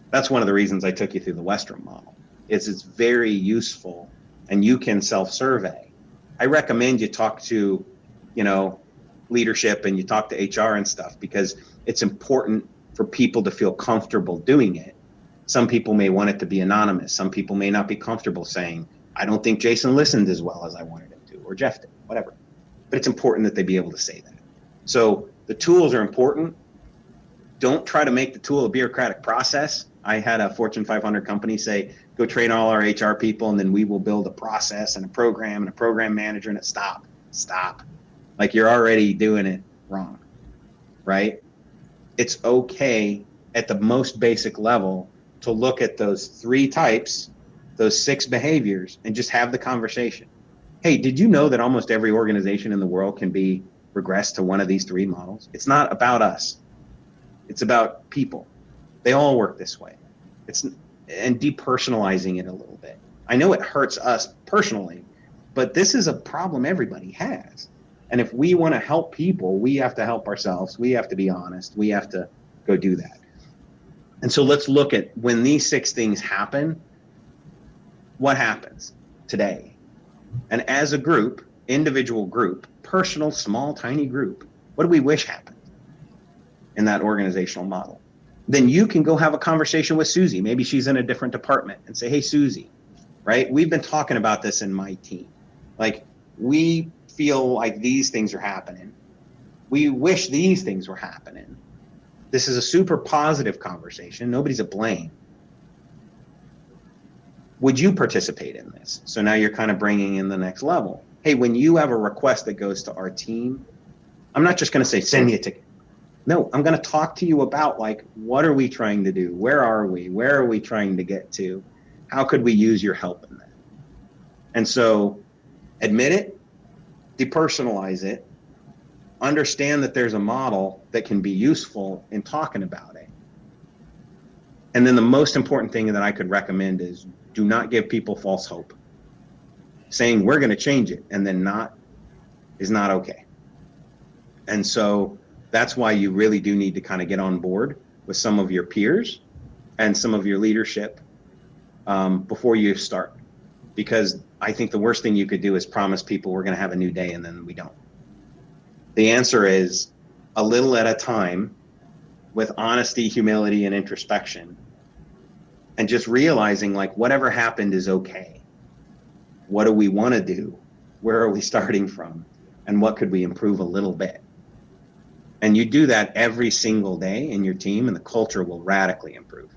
That's one of the reasons I took you through the Western model. It's very useful and you can self-survey. I recommend you talk to, leadership and you talk to HR and stuff because it's important for people to feel comfortable doing it. Some people may want it to be anonymous. Some people may not be comfortable saying, I don't think Jason listened as well as I wanted him to, or Jeff did, whatever. But it's important that they be able to say that. So the tools are important. Don't try to make the tool a bureaucratic process. I had a Fortune 500 company say, go train all our HR people and then we will build a process and a program and a program manager and stop. Like you're already doing it wrong, right? It's okay at the most basic level to look at those 3 types, those 6 behaviors and just have the conversation. Hey, did you know that almost every organization in the world can be regressed to one of these 3 models? It's not about us. It's about people. They all work this way. And depersonalizing it a little bit. I know it hurts us personally, but this is a problem everybody has. And if we want to help people, we have to help ourselves. We have to be honest. We have to go do that. And so let's look at when these 6 things happen, what happens today? And as a group, individual group, personal, small, tiny group, what do we wish happened in that organizational model? Then you can go have a conversation with Susie. Maybe she's in a different department and say, hey, Susie, right? We've been talking about this in my team. Like, we feel like these things are happening. We wish these things were happening. This is a super positive conversation. Nobody's to blame. Would you participate in this? So now you're kind of bringing in the next level. Hey, when you have a request that goes to our team, I'm not just going to say, send me a ticket. No, I'm going to talk to you about, like, what are we trying to do? Where are we? Where are we trying to get to? How could we use your help in that? And so admit it, depersonalize it, understand that there's a model that can be useful in talking about it. And then the most important thing that I could recommend is do not give people false hope. Saying we're going to change it and then not is not okay. And so that's why you really do need to kind of get on board with some of your peers and some of your leadership before you start. Because I think the worst thing you could do is promise people we're going to have a new day and then we don't. The answer is a little at a time with honesty, humility, and introspection. And just realizing, like, whatever happened is okay. What do we want to do? Where are we starting from? And what could we improve a little bit? And you do that every single day in your team, and the culture will radically improve.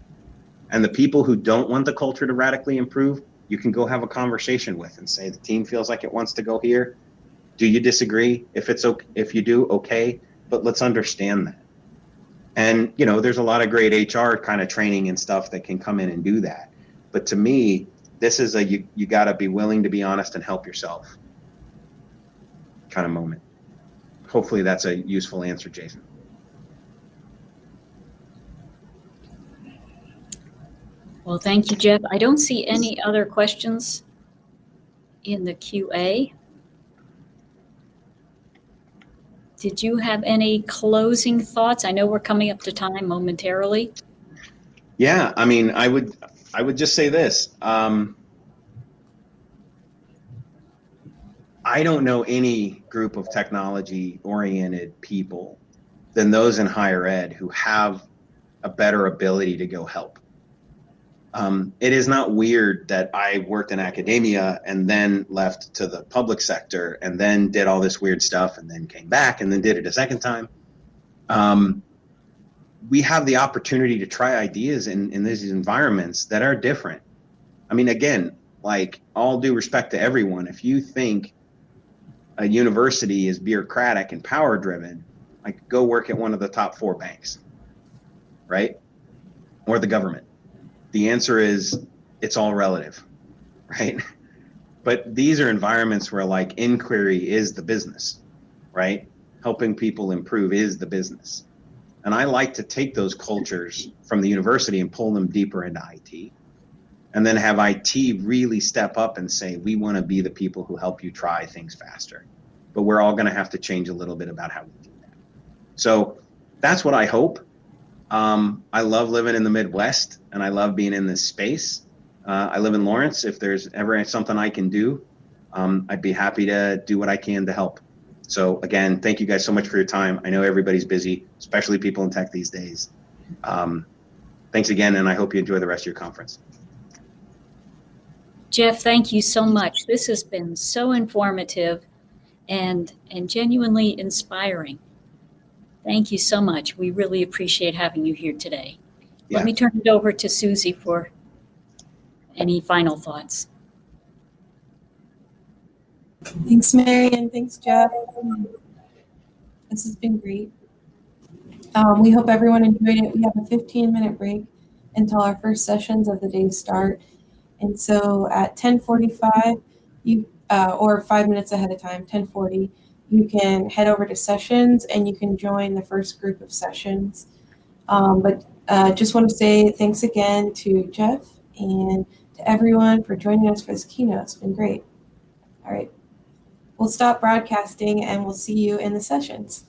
And the people who don't want the culture to radically improve, you can go have a conversation with and say, the team feels like it wants to go here. Do you disagree? If it's okay, if you do, okay, but let's understand that. And, you know, there's a lot of great HR kind of training and stuff that can come in and do that. But to me, this is a you got to be willing to be honest and help yourself kind of moment. Hopefully that's a useful answer, Jason. Well, thank you, Jeff. I don't see any other questions in the QA. Did you have any closing thoughts? I know we're coming up to time momentarily. Yeah, I mean, I would just say this. I don't know any group of technology-oriented people than those in higher ed who have a better ability to go help. It is not weird that I worked in academia and then left to the public sector and then did all this weird stuff and then came back and then did it a second time. We have the opportunity to try ideas in these environments that are different. I mean, again, like, all due respect to everyone, if you think a university is bureaucratic and power driven, like, go work at one of the top 4 banks, right? Or the government. The answer is it's all relative, right? But these are environments where, like, inquiry is the business, right? Helping people improve is the business. And I like to take those cultures from the university and pull them deeper into IT, and then have IT really step up and say, we want to be the people who help you try things faster. But we're all going to have to change a little bit about how we do that. So that's what I hope. I love living in the Midwest, and I love being in this space. I live in Lawrence. If there's ever something I can do, I'd be happy to do what I can to help. So again, thank you guys so much for your time. I know everybody's busy, especially people in tech these days. Thanks again, and I hope you enjoy the rest of your conference. Jeff, thank you so much. This has been so informative and genuinely inspiring. Thank you so much. We really appreciate having you here today. Yeah. Let me turn it over to Susie for any final thoughts. Thanks, Marion. Thanks, Jeff. This has been great. We hope everyone enjoyed it. We have a 15-minute break until our first sessions of the day start. And so at 10:45, or 5 minutes ahead of time, 10:40, you can head over to sessions and you can join the first group of sessions. But just want to say thanks again to Jeff and to everyone for joining us for this keynote. It's been great. All right. We'll stop broadcasting and we'll see you in the sessions.